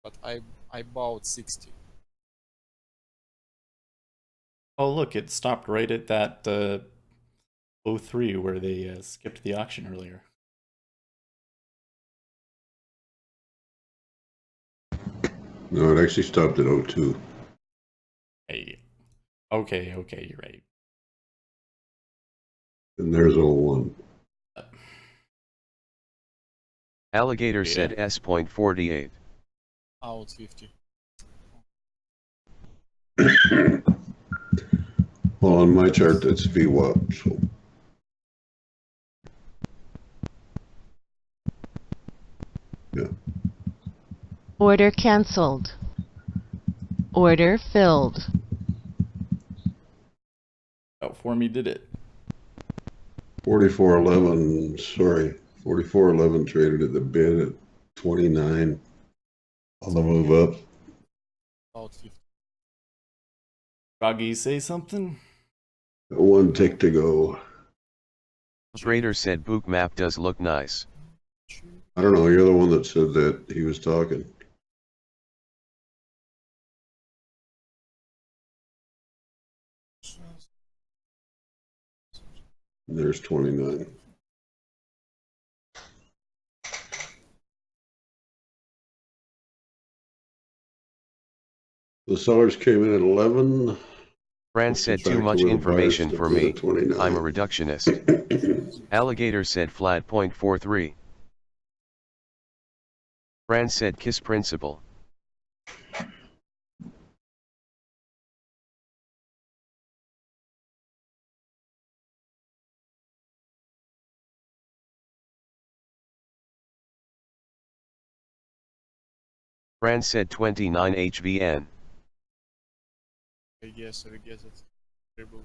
But I bought 60. Oh, look, it stopped right at that 03 where they skipped the auction earlier. No, it actually stopped at 02. Hey. Okay, you're right. And there's 01. Alligator said S.48. Out 50. Well, on my chart, that's VWAP, so. Yeah. Order cancelled. Order filled. Out for me, did it? 44.11, sorry, 44.11 traded at the bid at 29 on the move up. About 50. Draghi, say something? One tick to go. Trader said book map does look nice. I don't know, you're the one that said that he was talking. There's 29. The sellers came in at 11. Fran said too much information for me, I'm a reductionist. Alligator said flat 0.43. Fran said kiss principle. Fran said 29 HVN. I guess it's triple.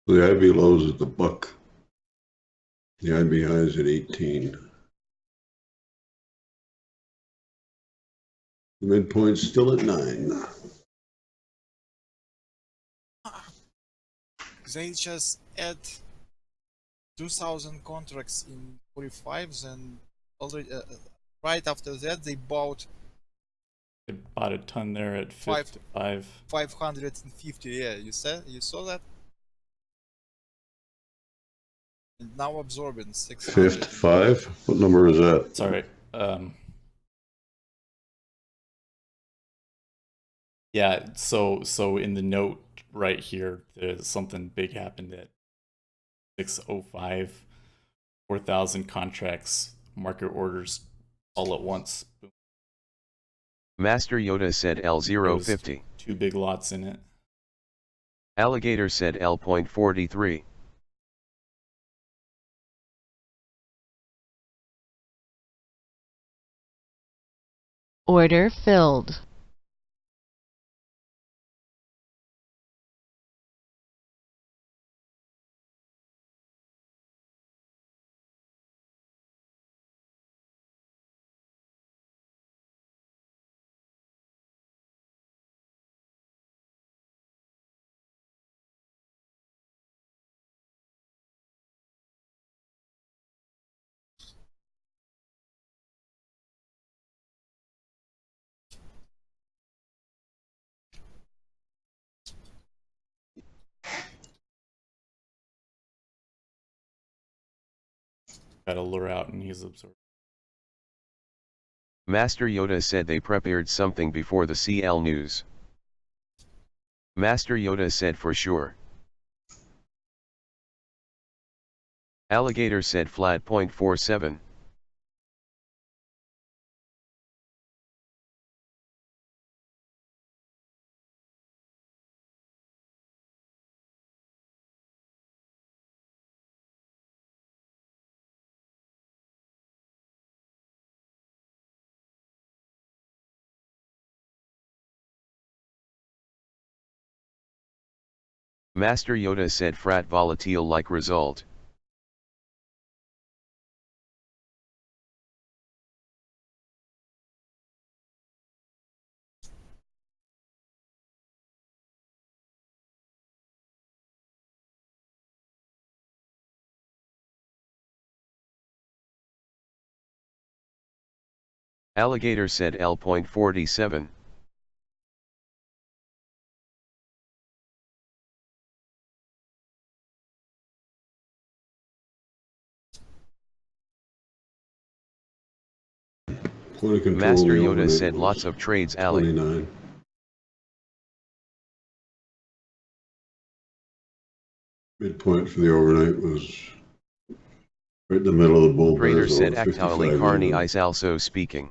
The IB lows at the buck. The IB high is at 18. The midpoint's still at 9. They just add 2,000 contracts in 45s, and already right after that they bought They bought a ton there at 55. 550. Yeah, you saw that, and now absorbing 600. Fifth, 5? What number is that? Sorry. Yeah, so in the note right here, there's something big happened at 6:05. 4,000 contracts, market orders all at once. Boom. Master Yoda said L050. Two big lots in it. Alligator said L.43. Order filled. Got to lure out and he's absorbed. Master Yoda said they prepared something before the CL news. Master Yoda said for sure. Alligator said flat 0.47. Master Yoda said frat volatile like result. Alligator said L.47. Master Yoda said lots of trades Allie. 29. Midpoint for the overnight was right in the middle of the bull bear. Trader said actually Carney is also speaking.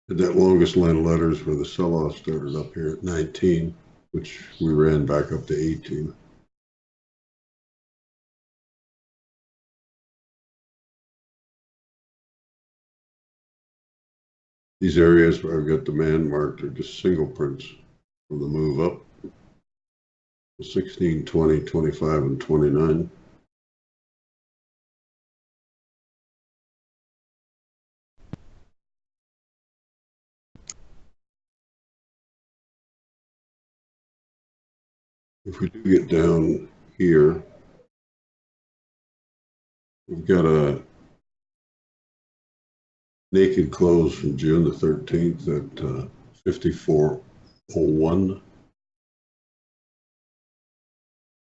That longest line of letters where the sell-off started up here at 19, which we ran back up to 18. These areas where I've got the man marked are just single prints from the move up. 16, 20, 25, and 29. If we do get down here, we've got a naked close from June the 13th at 54:01,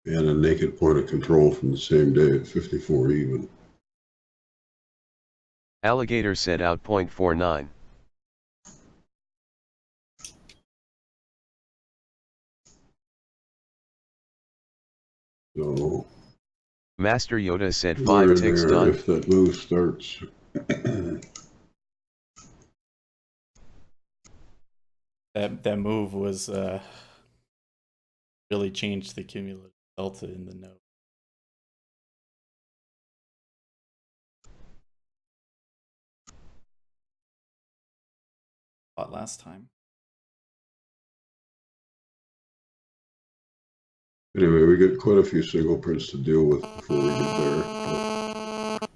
and a naked point of control from the same day at 54 even. Alligator said out .49. So Master Yoda said we're 5 ticks there done. if that move starts. That move was really changed the cumulative delta in the node. Last time. Anyway, we got quite a few single prints to deal with before we get there. But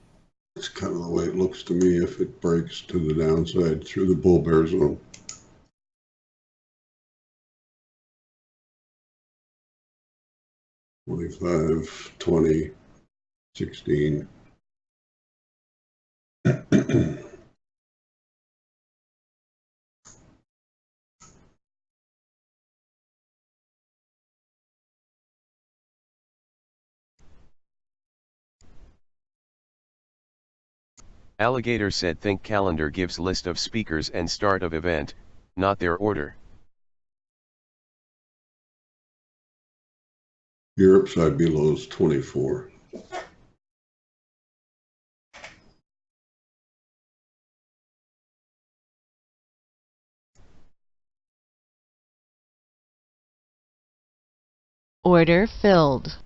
it's kind of the way it looks to me if it breaks to the downside through the bull bear zone. $25, $20, $16. Alligator said think calendar gives list of speakers and start of event, not their order. Europe side below is 24. Order filled.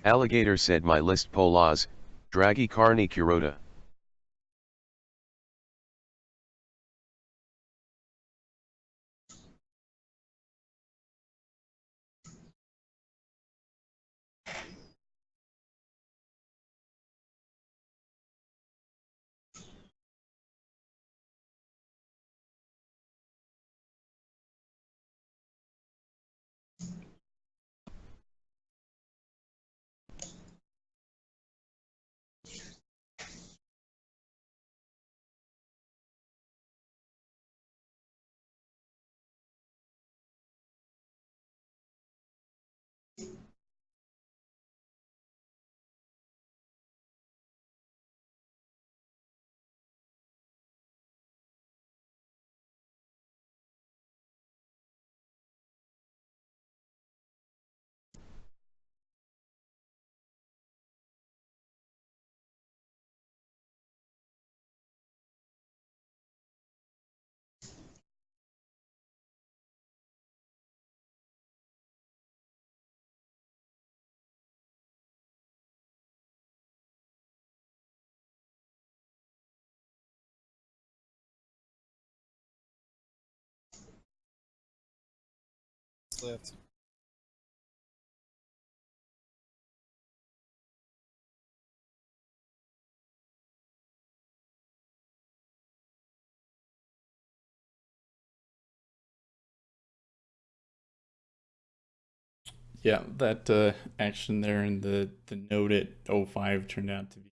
Alligator said my list Polaz, Draghi Carni Kurota. That Yeah, that action there in the node at 05 turned out to be.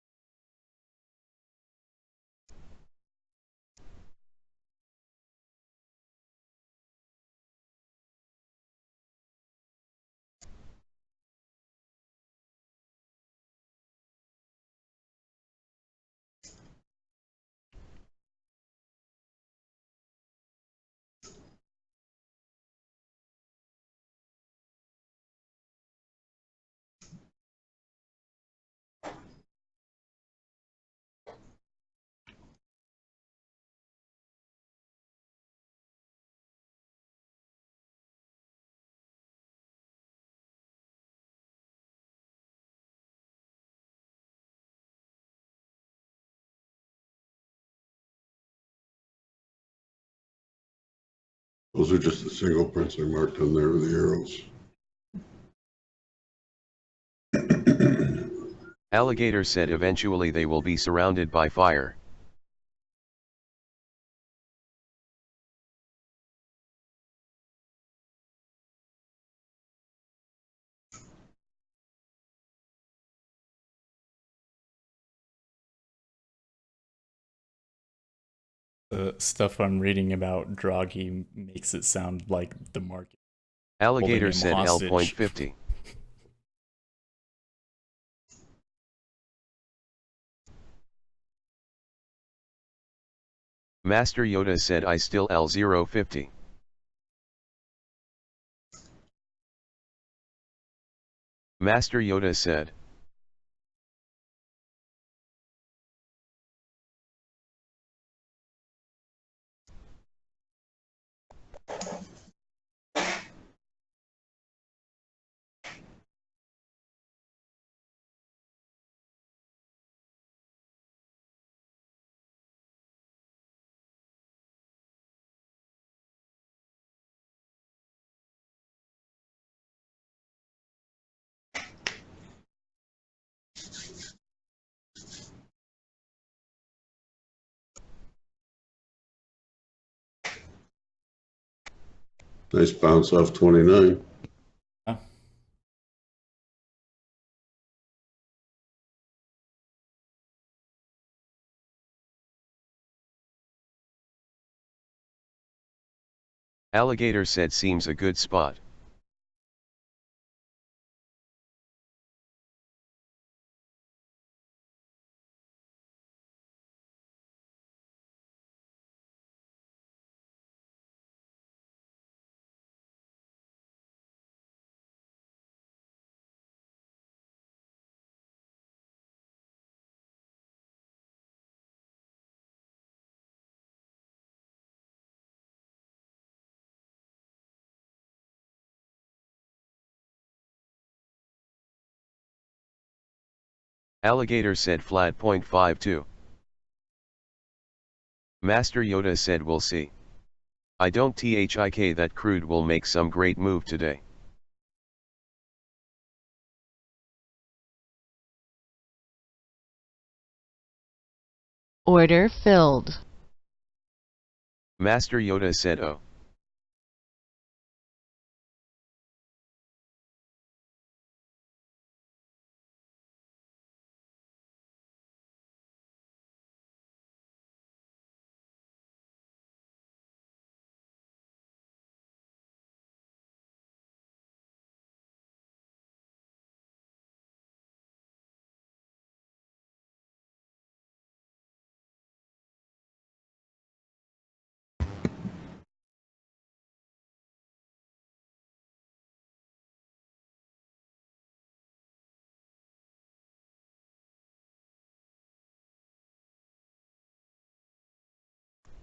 Those are just the single prints I marked on there with the arrows. Alligator said eventually they will be surrounded by fire. The stuff I'm reading about Draghi makes it sound like the market holding Alligator him said hostage. L.50. Master Yoda said I still L050. Master Yoda said. Nice bounce off 29. Huh? Alligator said seems a good spot. Alligator said flat 0.52. Master Yoda said we'll see. I don't think that crude will make some great move today. Order filled. Master Yoda said oh.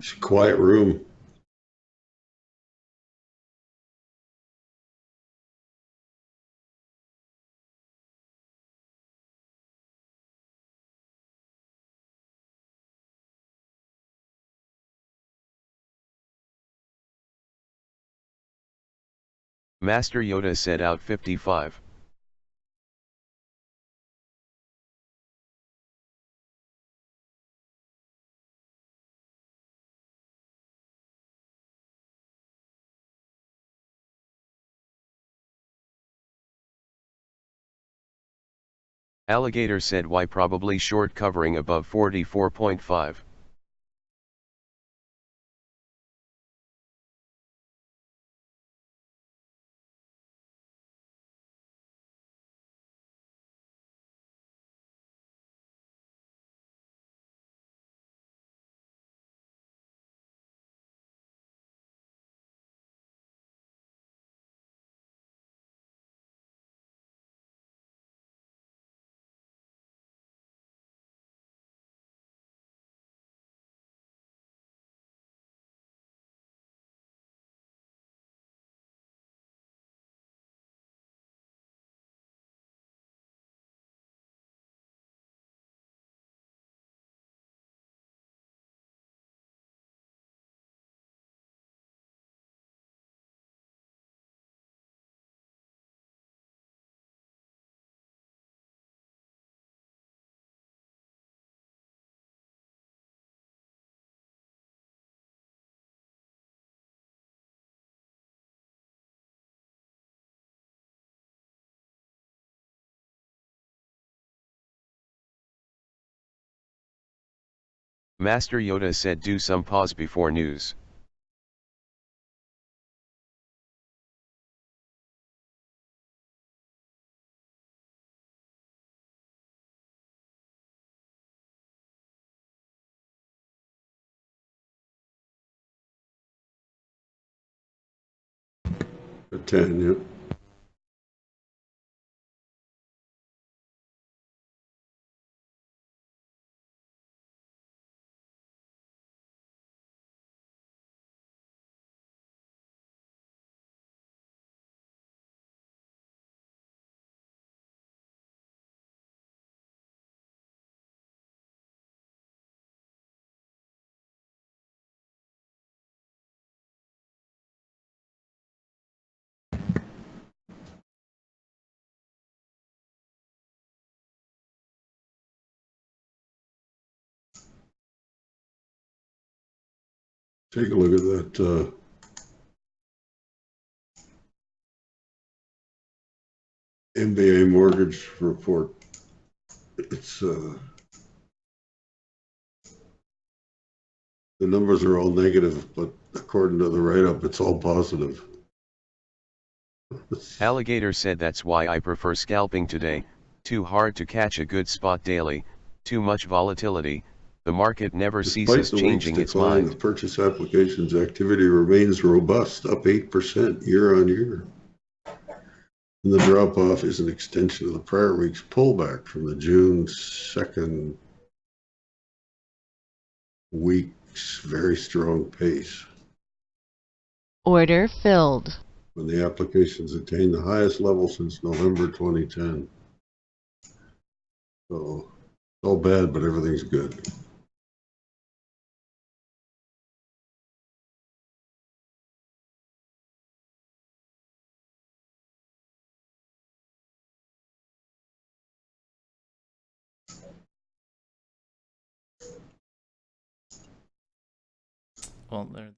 It's a quiet room. Master Yoda said out 55. Alligator said why probably short covering above 44.5. Master Yoda said do some pause before news. A 10, yeah. Take a look at that MBA mortgage report. It's the numbers are all negative, but according to the write-up, it's all positive. Alligator said that's why I prefer scalping today. Too hard to catch a good spot daily, too much volatility, the market never Despite ceases the week's changing its decline, mind. the purchase applications activity remains robust, up 8% year on year. And the drop-off is an extension of the prior week's pullback from the June 2nd week's very strong pace, Order filled. when the applications attained the highest level since November 2010. So, it's all bad, but everything's good. Well, there.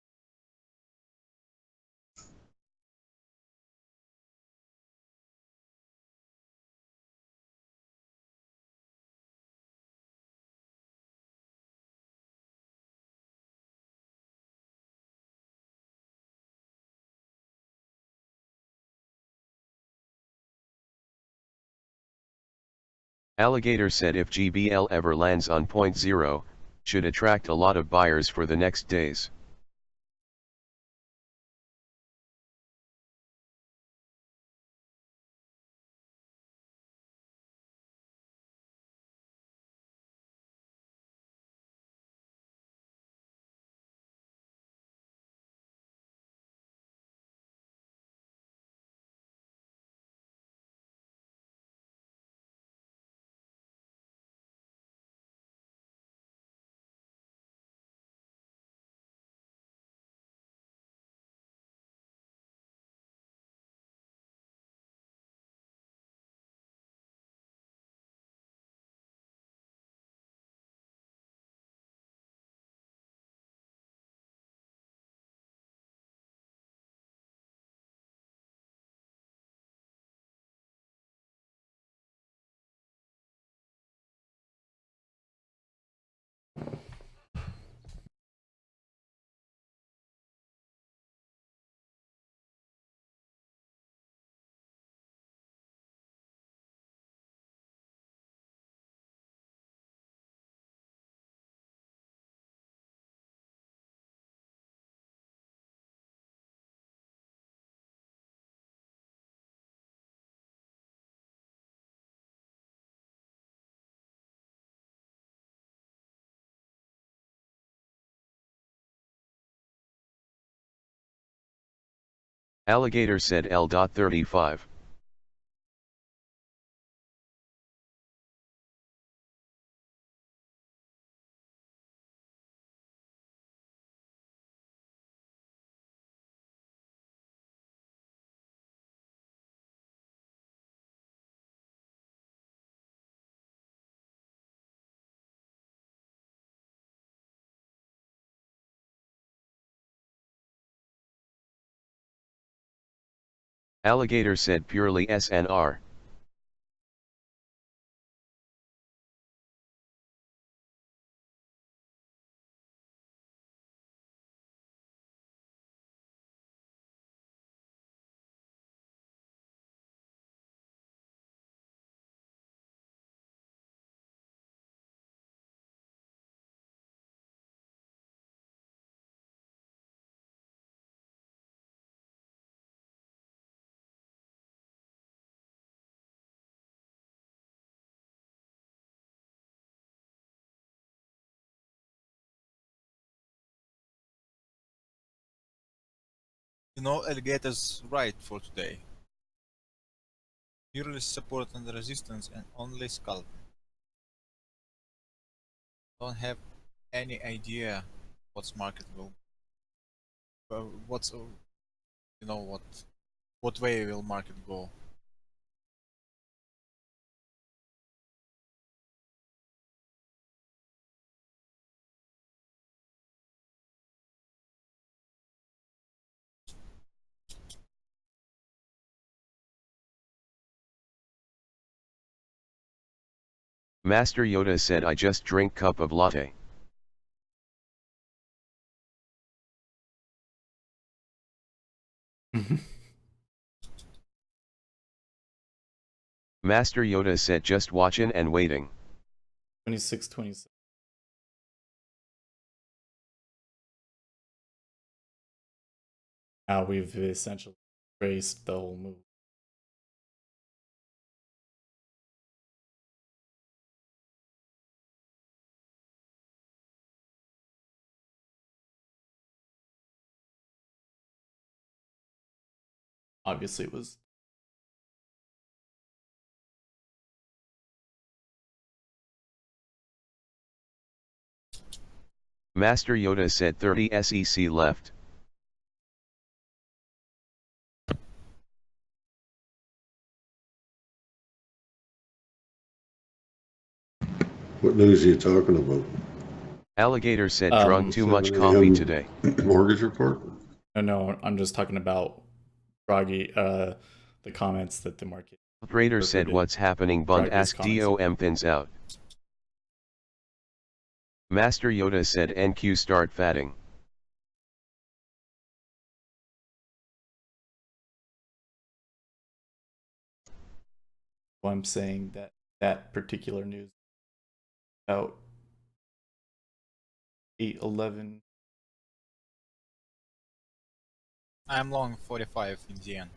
Alligator said if GBL ever lands on point zero, should attract a lot of buyers for the next days. Alligator said L.35. Alligator said purely SNR. You know, alligators right for today. Purely support and resistance and only scalp. Don't have any idea what's market will, what's you know what way will market go. Master Yoda said I just drink cup of latte. Master Yoda said just watchin' and waiting. 26, 27. Now we've essentially traced the whole move. Obviously, it was. Master Yoda said 30 SEC left. What news are you talking about? Alligator said drunk too much 7 coffee a.m. today. Mortgage report? No, I'm just talking about Draghi, the comments that the market. Trader said what's happening Bund Draghi's ask comments. DOM thins out. Master Yoda said NQ start fatting. So I'm saying that that particular news about 8:11. I'm long 45 in the end.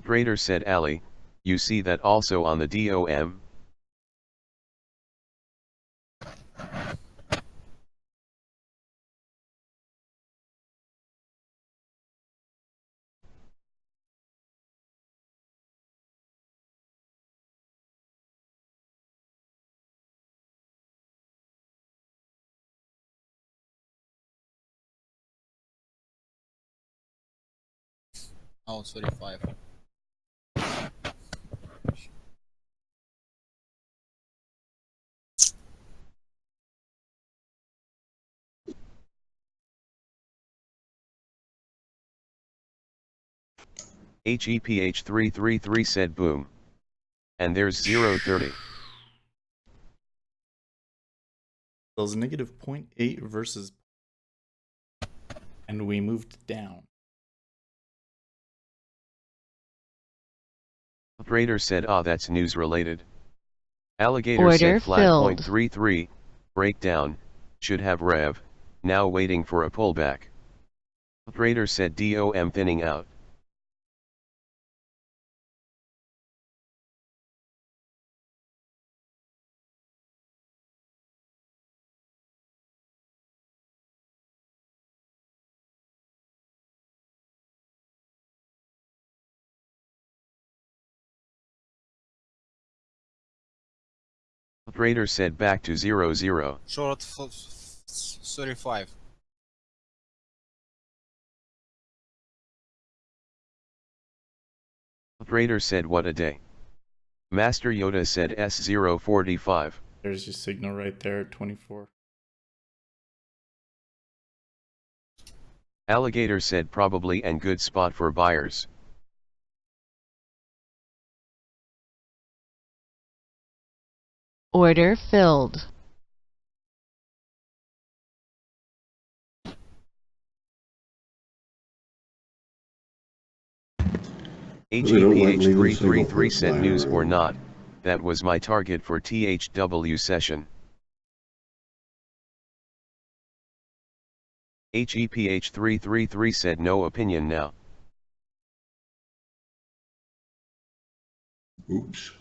Trader said Ali, you see that also on the DOM? Oh, 35. HEPH333 said boom. And there's 030. There's negative 0.8 versus, and we moved down. Trader said ah that's news related. Alligator Order said flat filled. 0.33, breakdown, should have rev, now waiting for a pullback. Trader said DOM thinning out. Trader said back to 00. Short 35. Trader said what a day. Master Yoda said S045. There's your signal right there at 24. Alligator said probably and good spot for buyers. Order filled. HEPH333 said news or not, that was my target for THW session. HEPH333 said no opinion now. Oops.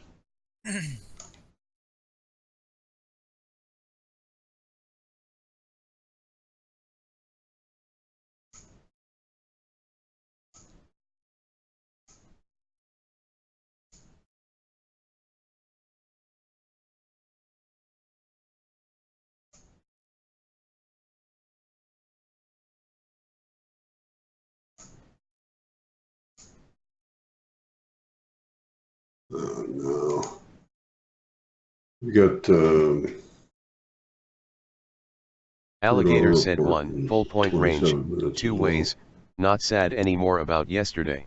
Oh, no. We got, Alligator said report 1, in full point range, 27 minutes 2 as well. ways, not sad anymore about yesterday.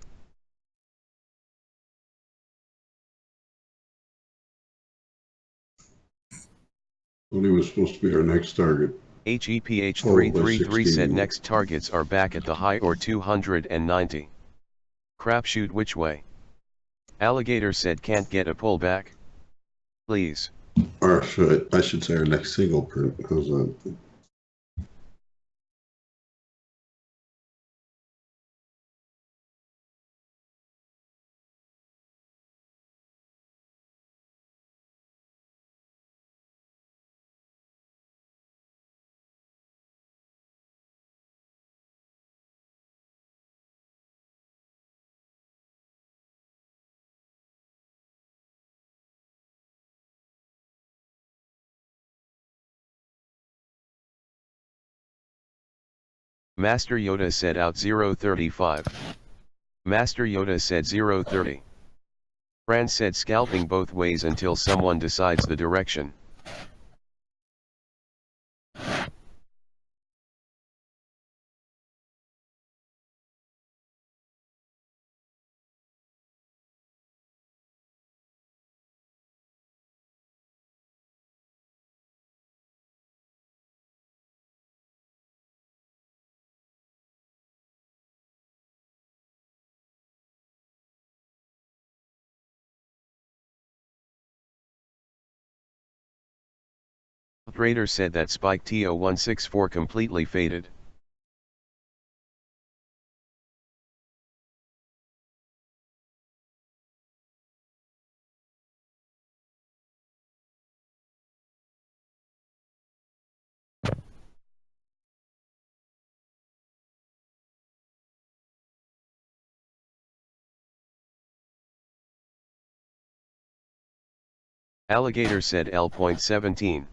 Tony was supposed to be our next target. Followed by HEPH333 said 16. next targets are back at the high or 290. Crapshoot which way? Alligator said can't get a pullback? Please. Or I should say our next single print. How's that? Master Yoda said out 035. Master Yoda said 030. Fran said scalping both ways until someone decides the direction. Trader said that spike TO164 completely faded. Alligator said L.17.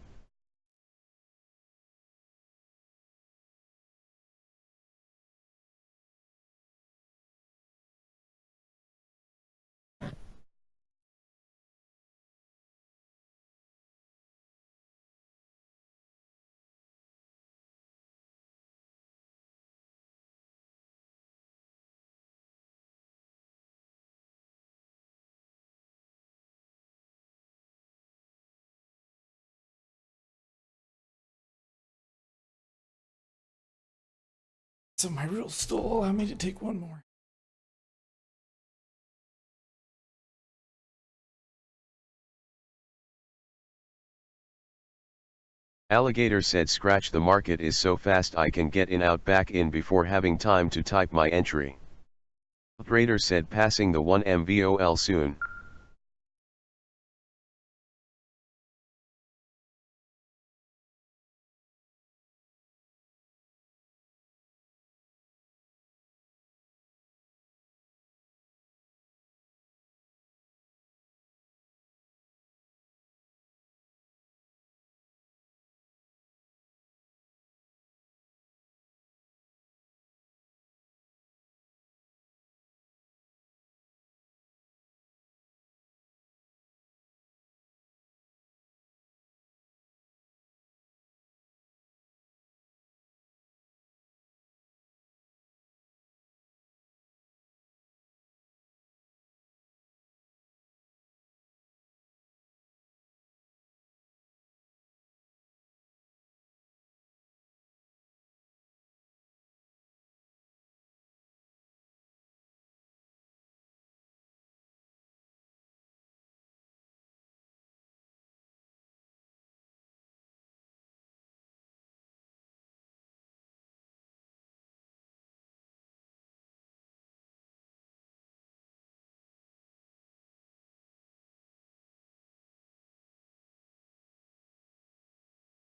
So my rules still allow me to take one more. Alligator said scratch the market is so fast I can get in out back in before having time to type my entry. Trader said passing the 1 MVOL soon.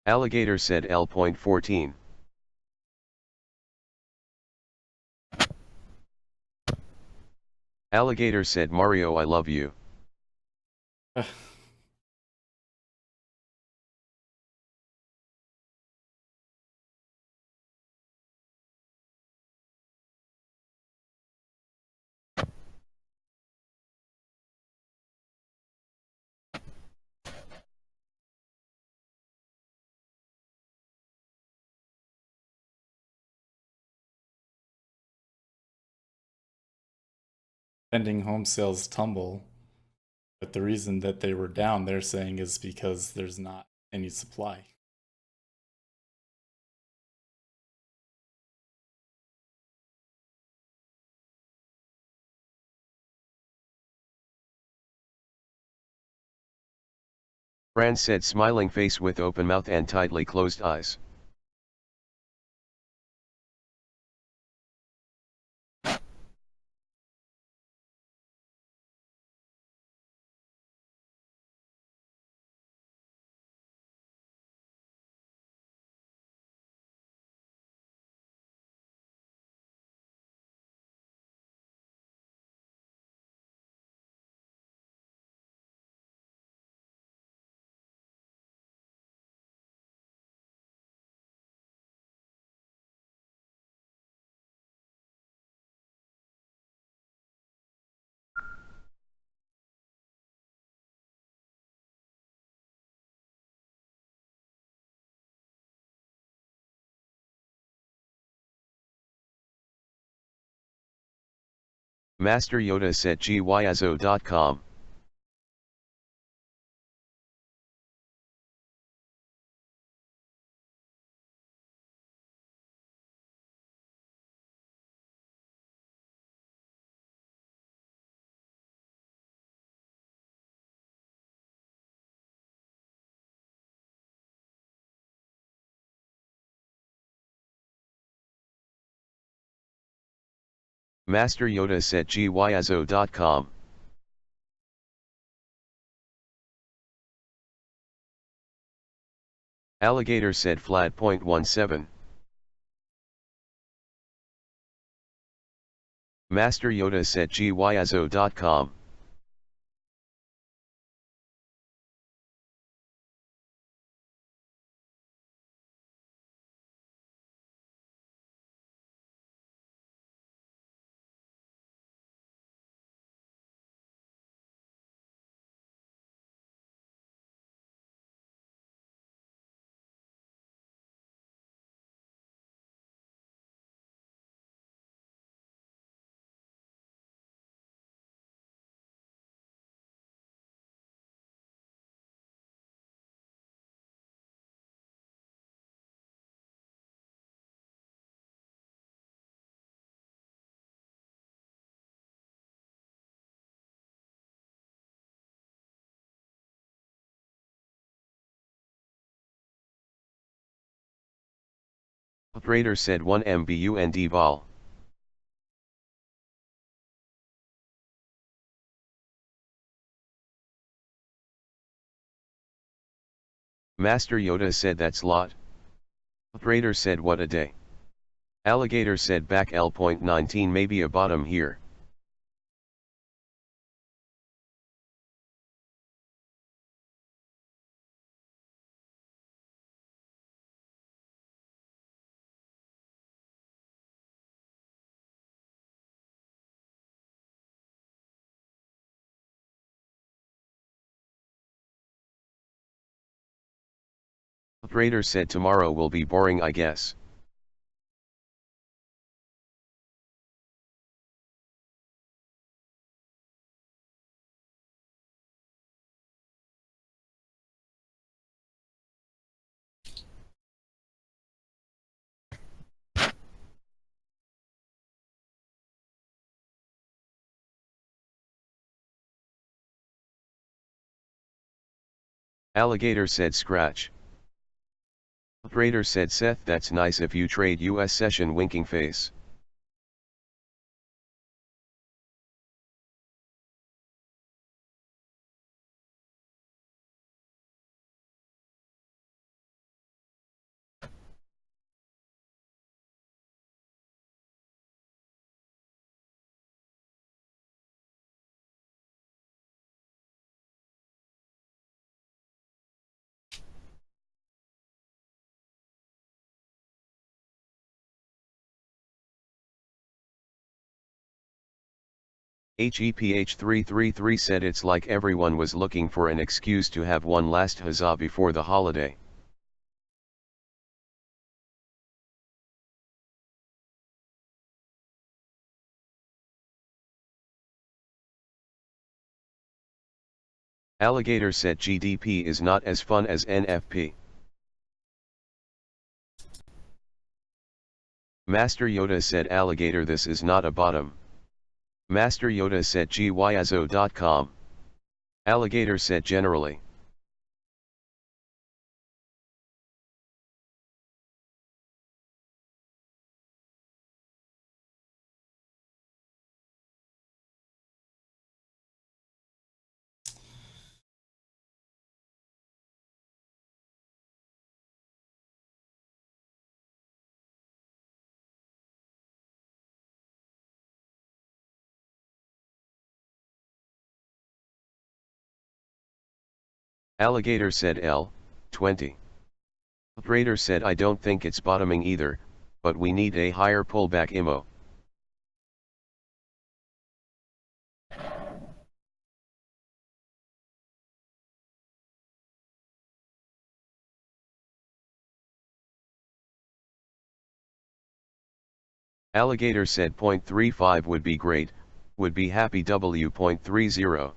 Alligator said L.14. Alligator said Mario I love you. Pending home sales tumble, but the reason that they were down, they're saying, is because there's not any supply. Fran said smiling face with open mouth and tightly closed eyes. Master Yoda said gyazo.com. Master Yoda said gyazo.com. Alligator said flat.17. Master Yoda said gyazo.com. Operator said 1 mbund vol. Master Yoda said that's lot. Operator said what a day. Alligator said back L.19 maybe a bottom here. Operator said tomorrow will be boring I guess. Alligator said scratch. Operator said Seth that's nice if you trade US session winking face. HEPH333 said it's like everyone was looking for an excuse to have one last huzzah before the holiday. Alligator said GDP is not as fun as NFP. Master Yoda said alligator this is not a bottom. Master Yoda said gyazo.com. Alligator said generally. Alligator said L, 20. Raider said I don't think it's bottoming either, but we need a higher pullback IMO. Alligator said 0.35 would be great, would be happy W.30.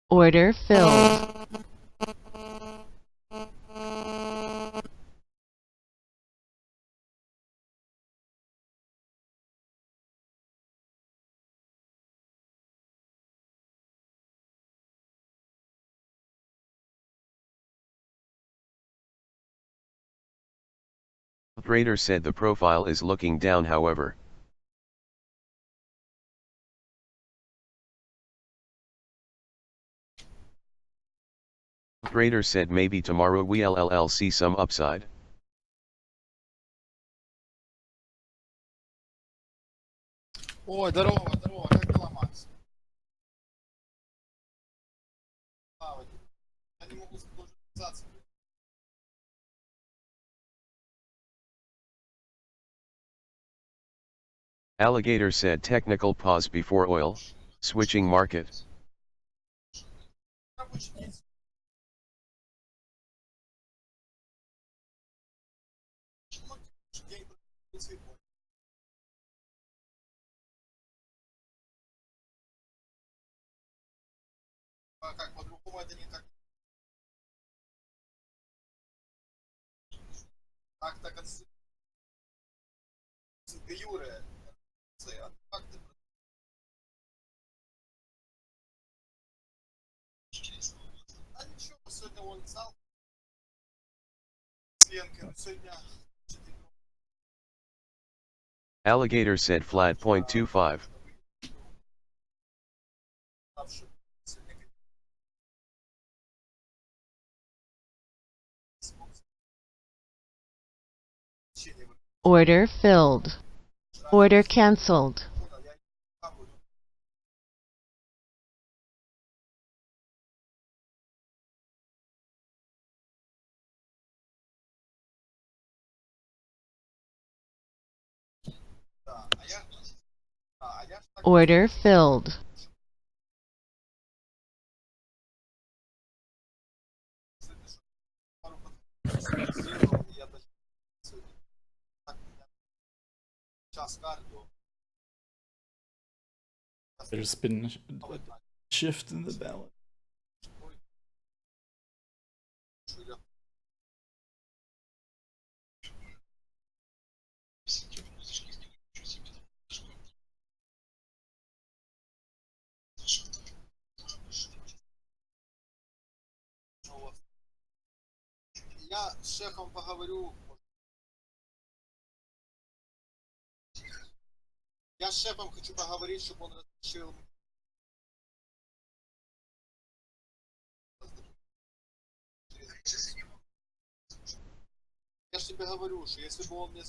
Order filled. Raider said the profile is looking down however. Raider said maybe tomorrow we'll see some upside. Ой, здорово, здорово, как дела, Макс? Я не могу даже записаться. Alligator said technical pause before oil, switching market. Как по-другому это никак. Так концепция Юры. Факты. А ничего, сегодня он зал. С Ленкой, сегодня. Alligator said flat 0.25. Order filled. Order cancelled. Order filled. There's been a shift in the balance. Я с шефом поговорю. Я с шефом хочу поговорить, чтобы он разрешил. Я же тебе говорю, что если бы он мне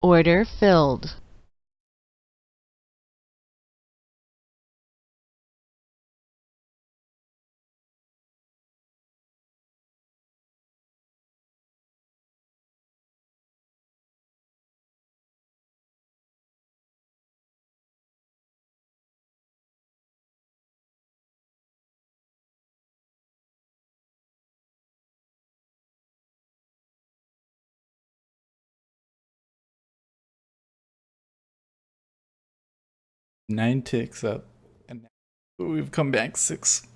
Order filled. Nine ticks up, and we've come back 6.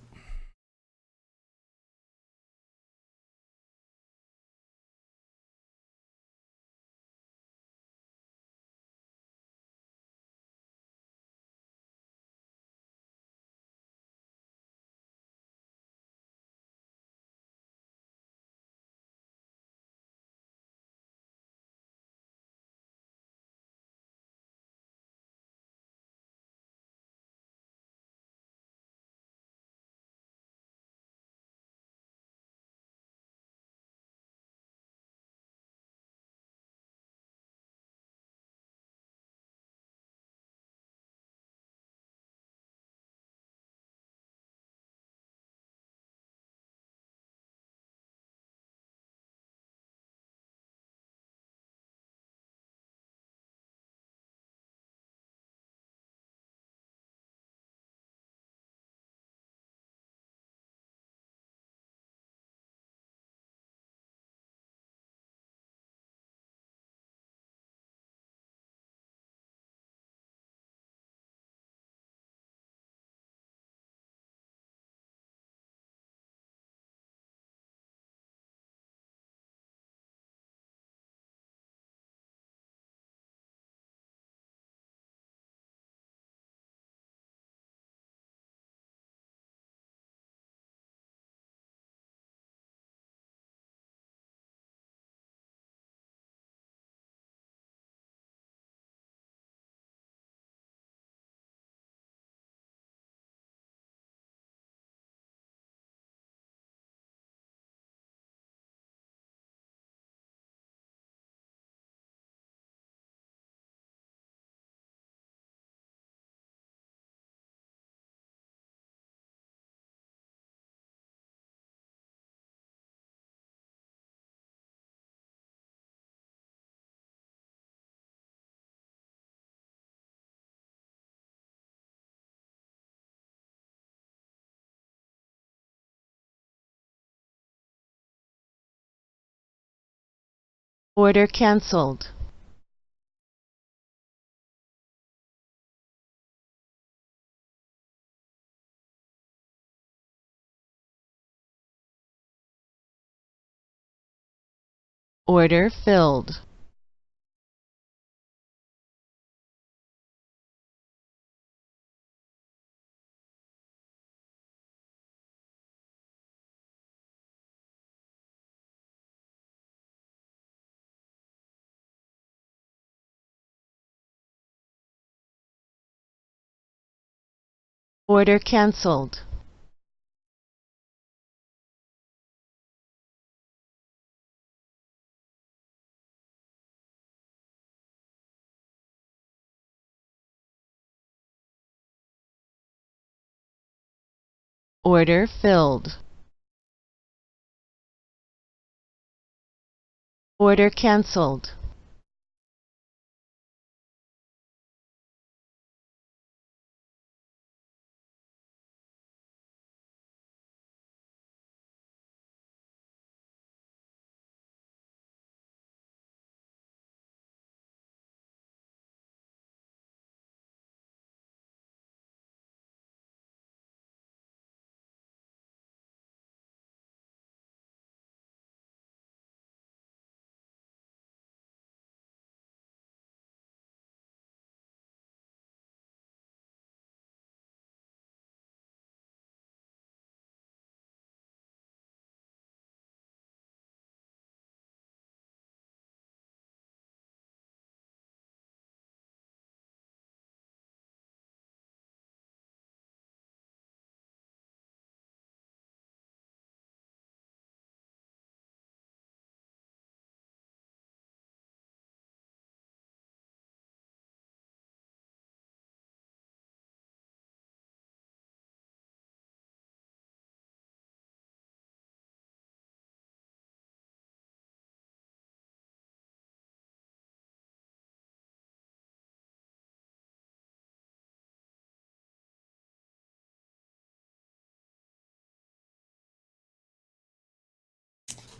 Order cancelled. Order filled. Order cancelled. Order filled. Order cancelled.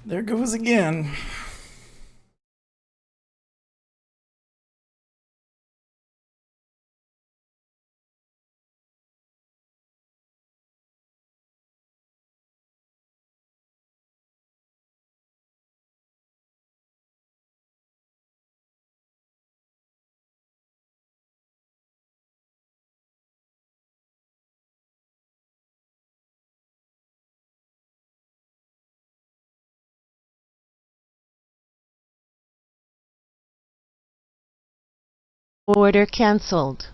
there goes again. Order cancelled.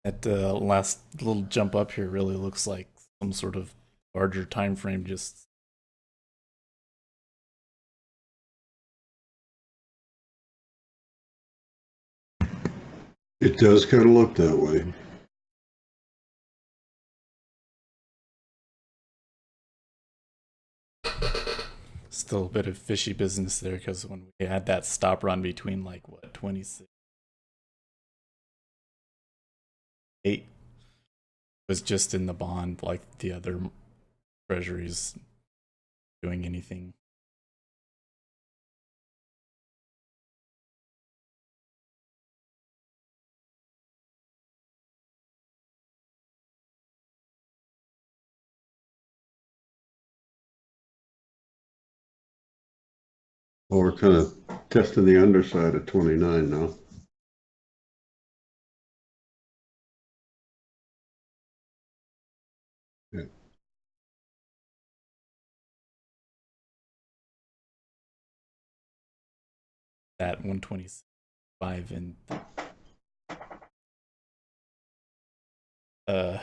That last little jump up here really looks like some sort of larger time frame. Just It does kind of look that way. still a bit of fishy business there because when we had that stop run between like what 26 8 was just in the bond, like the other treasuries doing anything. Well, we're kind of testing the underside of 29 now. Yeah. That 125 and uh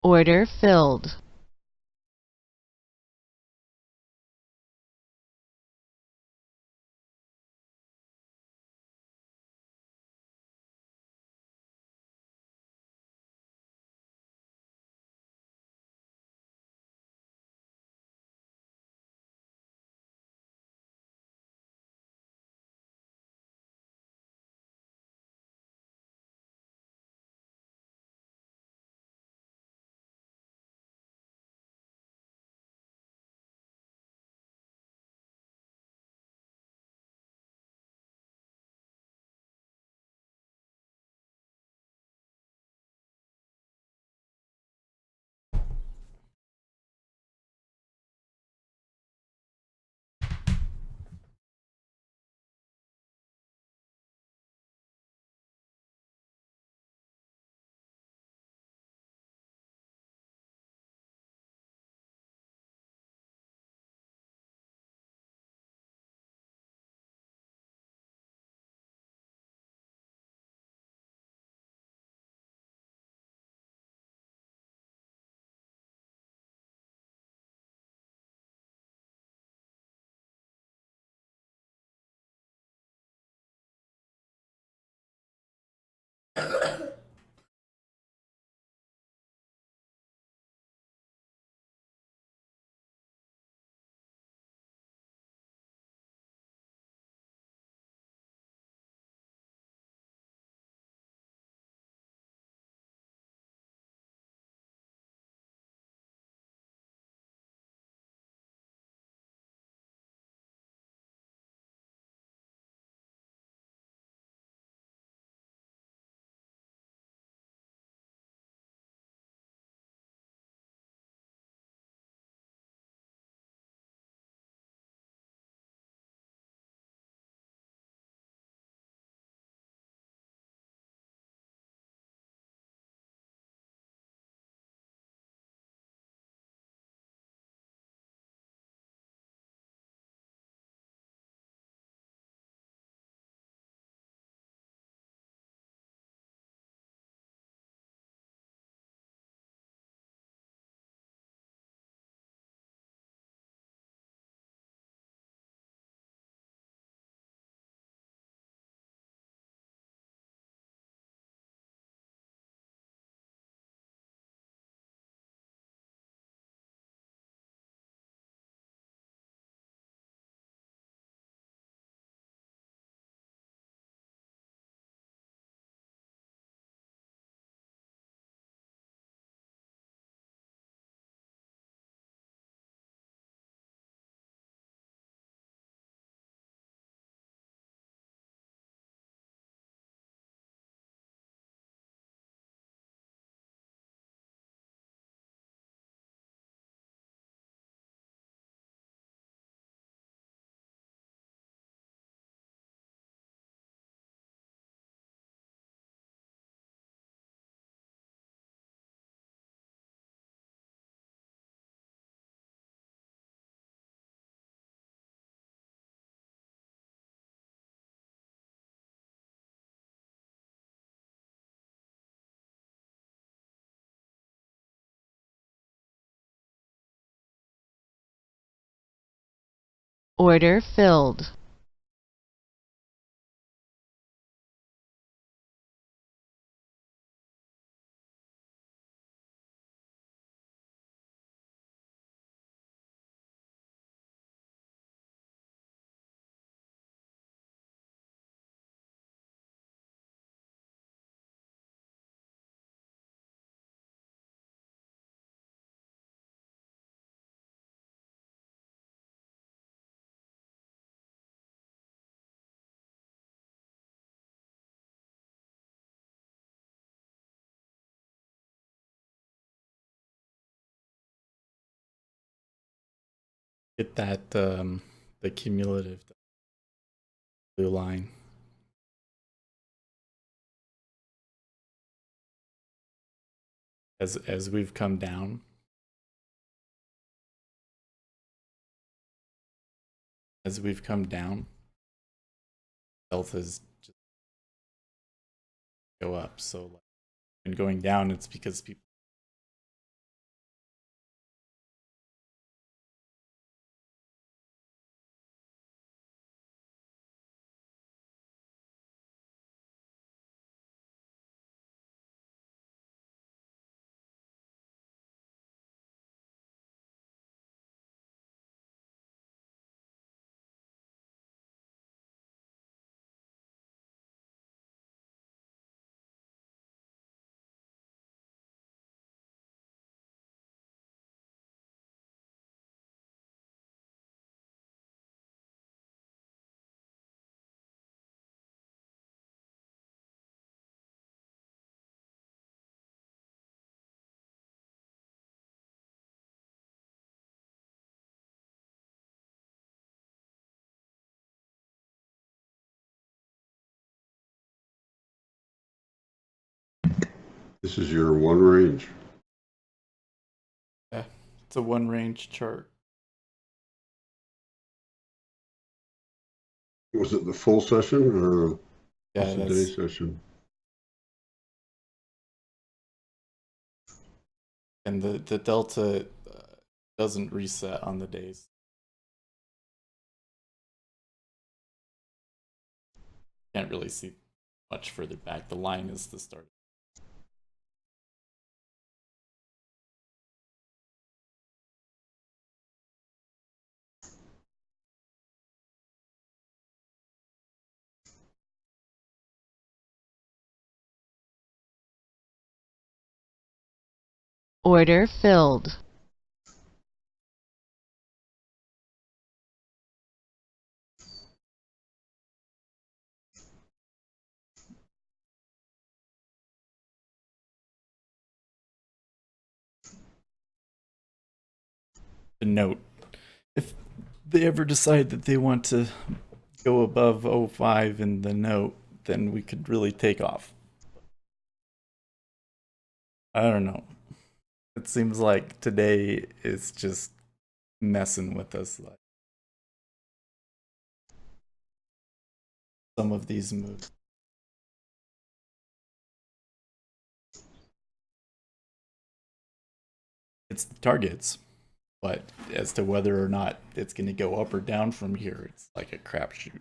Order filled. Order filled. Get that the cumulative blue line. As we've come down, deltas just go up. So like, when going down, it's because people. This is your one range. Yeah, it's a one range chart. Was it the full session or Yeah, just a day session? And the delta doesn't reset on the days. Can't really see much further back. The line is the start. Order filled. The note. If they ever decide that they want to go above 05 in the note, then we could really take off. I don't know. It seems like today is just messing with us. Like some of these moves. It's the targets, but as to whether or not it's going to go up or down from here, it's like a crapshoot.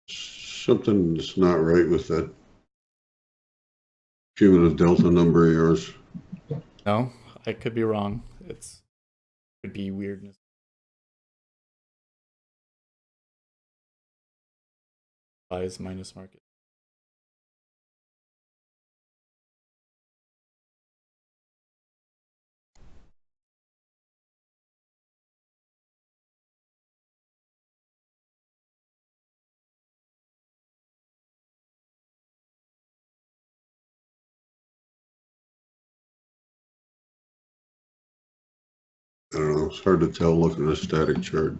Something's not right with that cumulative delta number of yours. No, I could be wrong. It's could be weirdness. Bias minus market. I don't know. It's hard to tell looking at a static chart.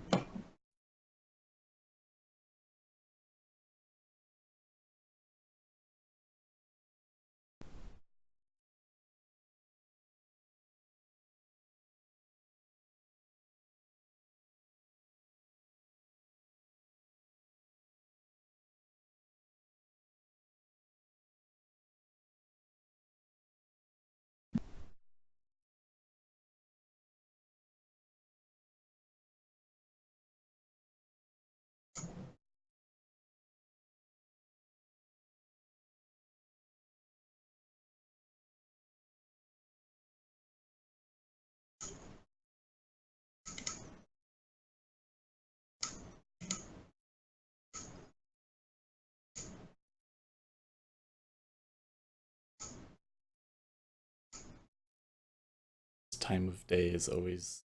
This time of day is always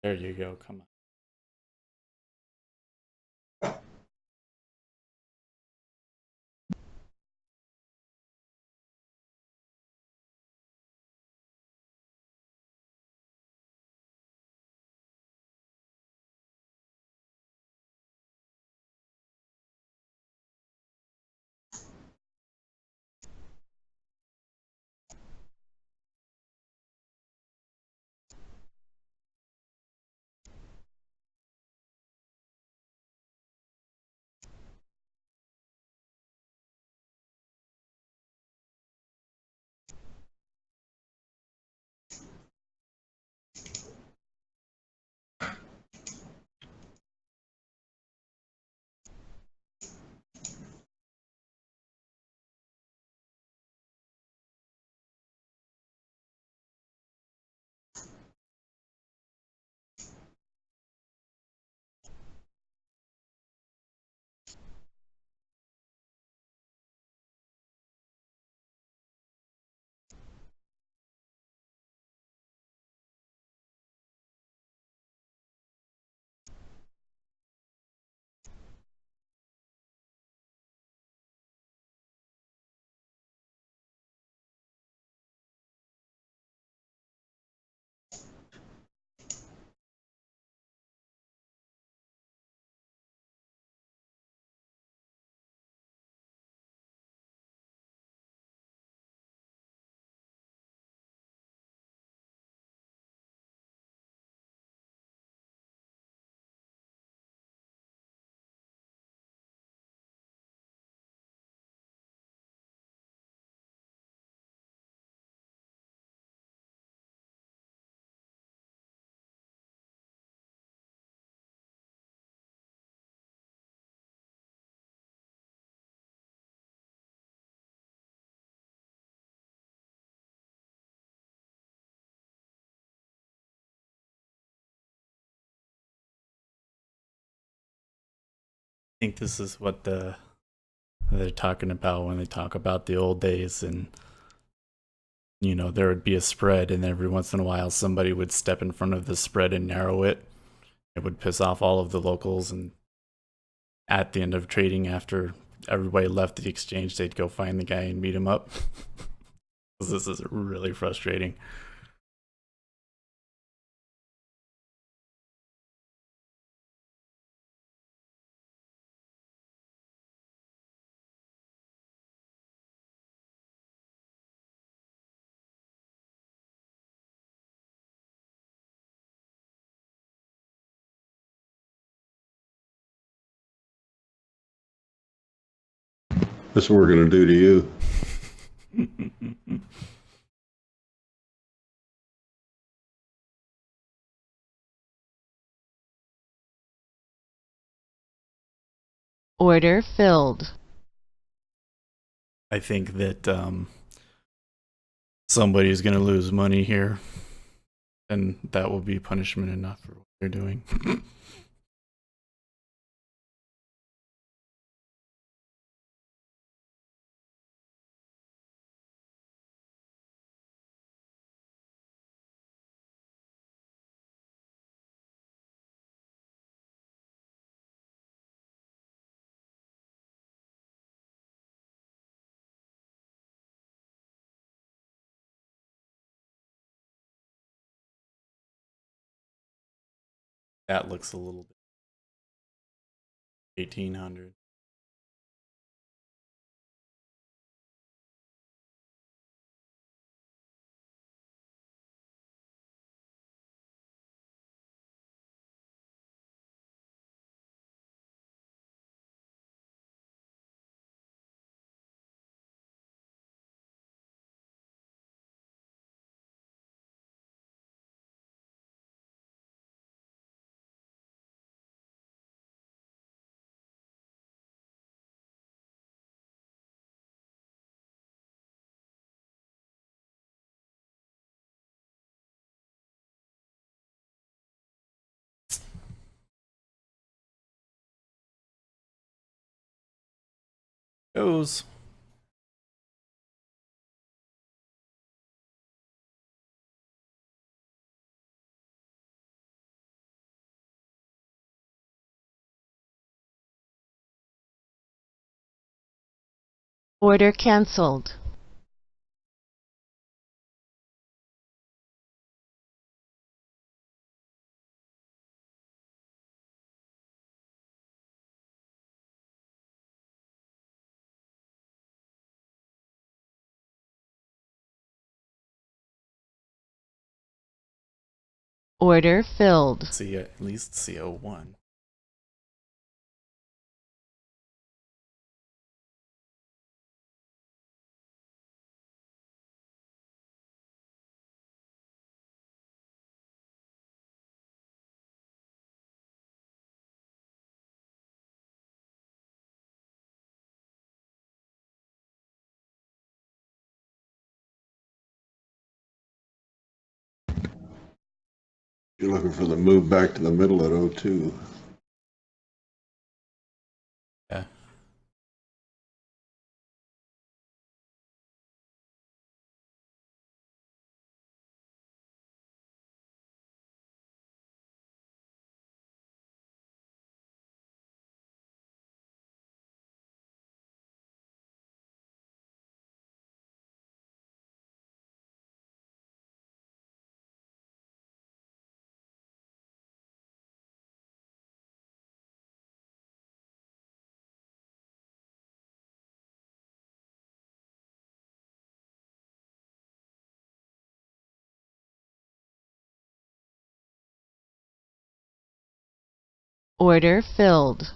There you go. Come on. I think this is what they're talking about when they talk about the old days, and there would be a spread, and every once in a while somebody would step in front of the spread and narrow it. It would piss off all of the locals, and at the end of trading, after everybody left the exchange, they'd go find the guy and meet him up. This is really frustrating. That's what we're going to do to you. Order filled. I think that somebody's going to lose money here, and that will be punishment enough for what they're doing. That looks a little bit 1800. Goes. Order cancelled. Order filled. See, at least CO1. You're looking for the move back to the middle at 02. Yeah. Order filled.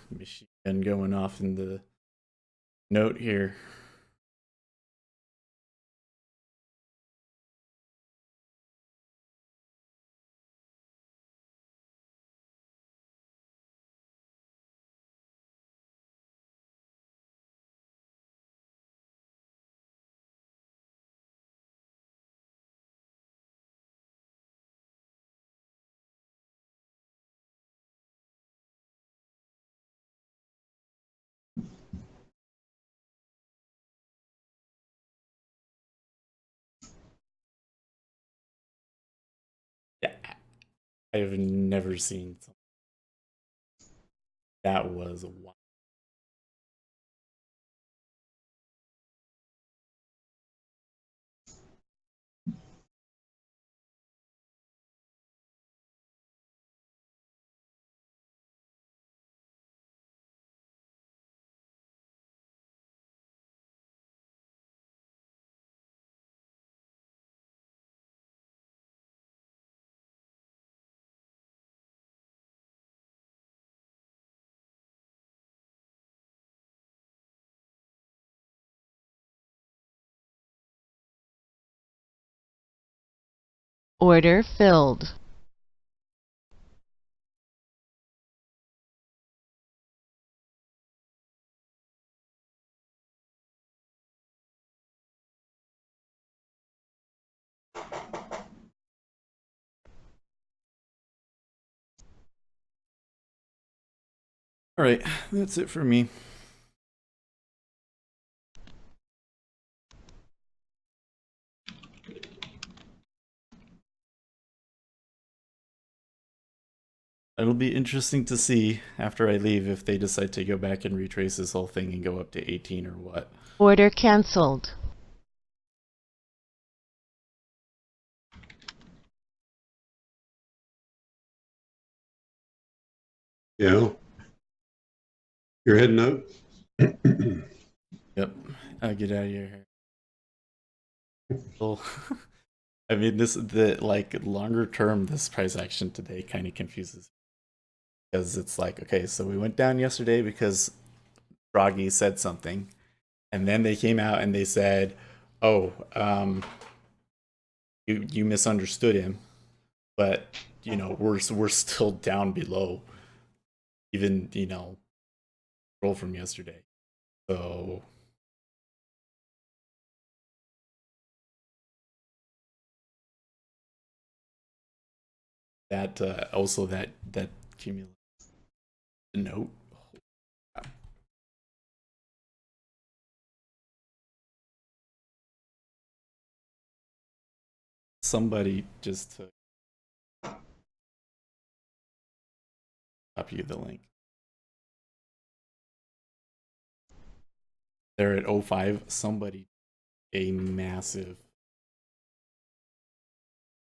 Machine gun going off in the note here. Yeah, I have never seen something that was wild. Order filled. All right, that's it for me. It'll be interesting to see after I leave if they decide to go back and retrace this whole thing and go up to 18 or what. Order cancelled. Yeah. You're heading up? Yep, I'll get out of here. Well, I mean, the like longer term, this price action today kind of confuses me. Because it's like, okay, so we went down yesterday because Draghi said something, and then they came out and they said, "Oh, you misunderstood him," but we're still down below, even roll from yesterday. So that also that cumulative note. Somebody just took copy of the link. They're at 05. Somebody a massive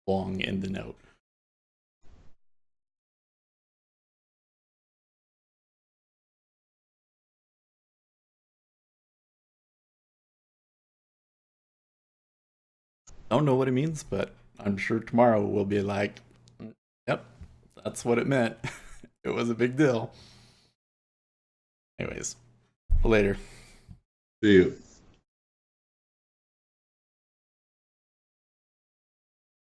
long in the note. Don't know what it means, but I'm sure tomorrow we'll be like, yep, that's what it meant. It was a big deal. Anyways, later. See you.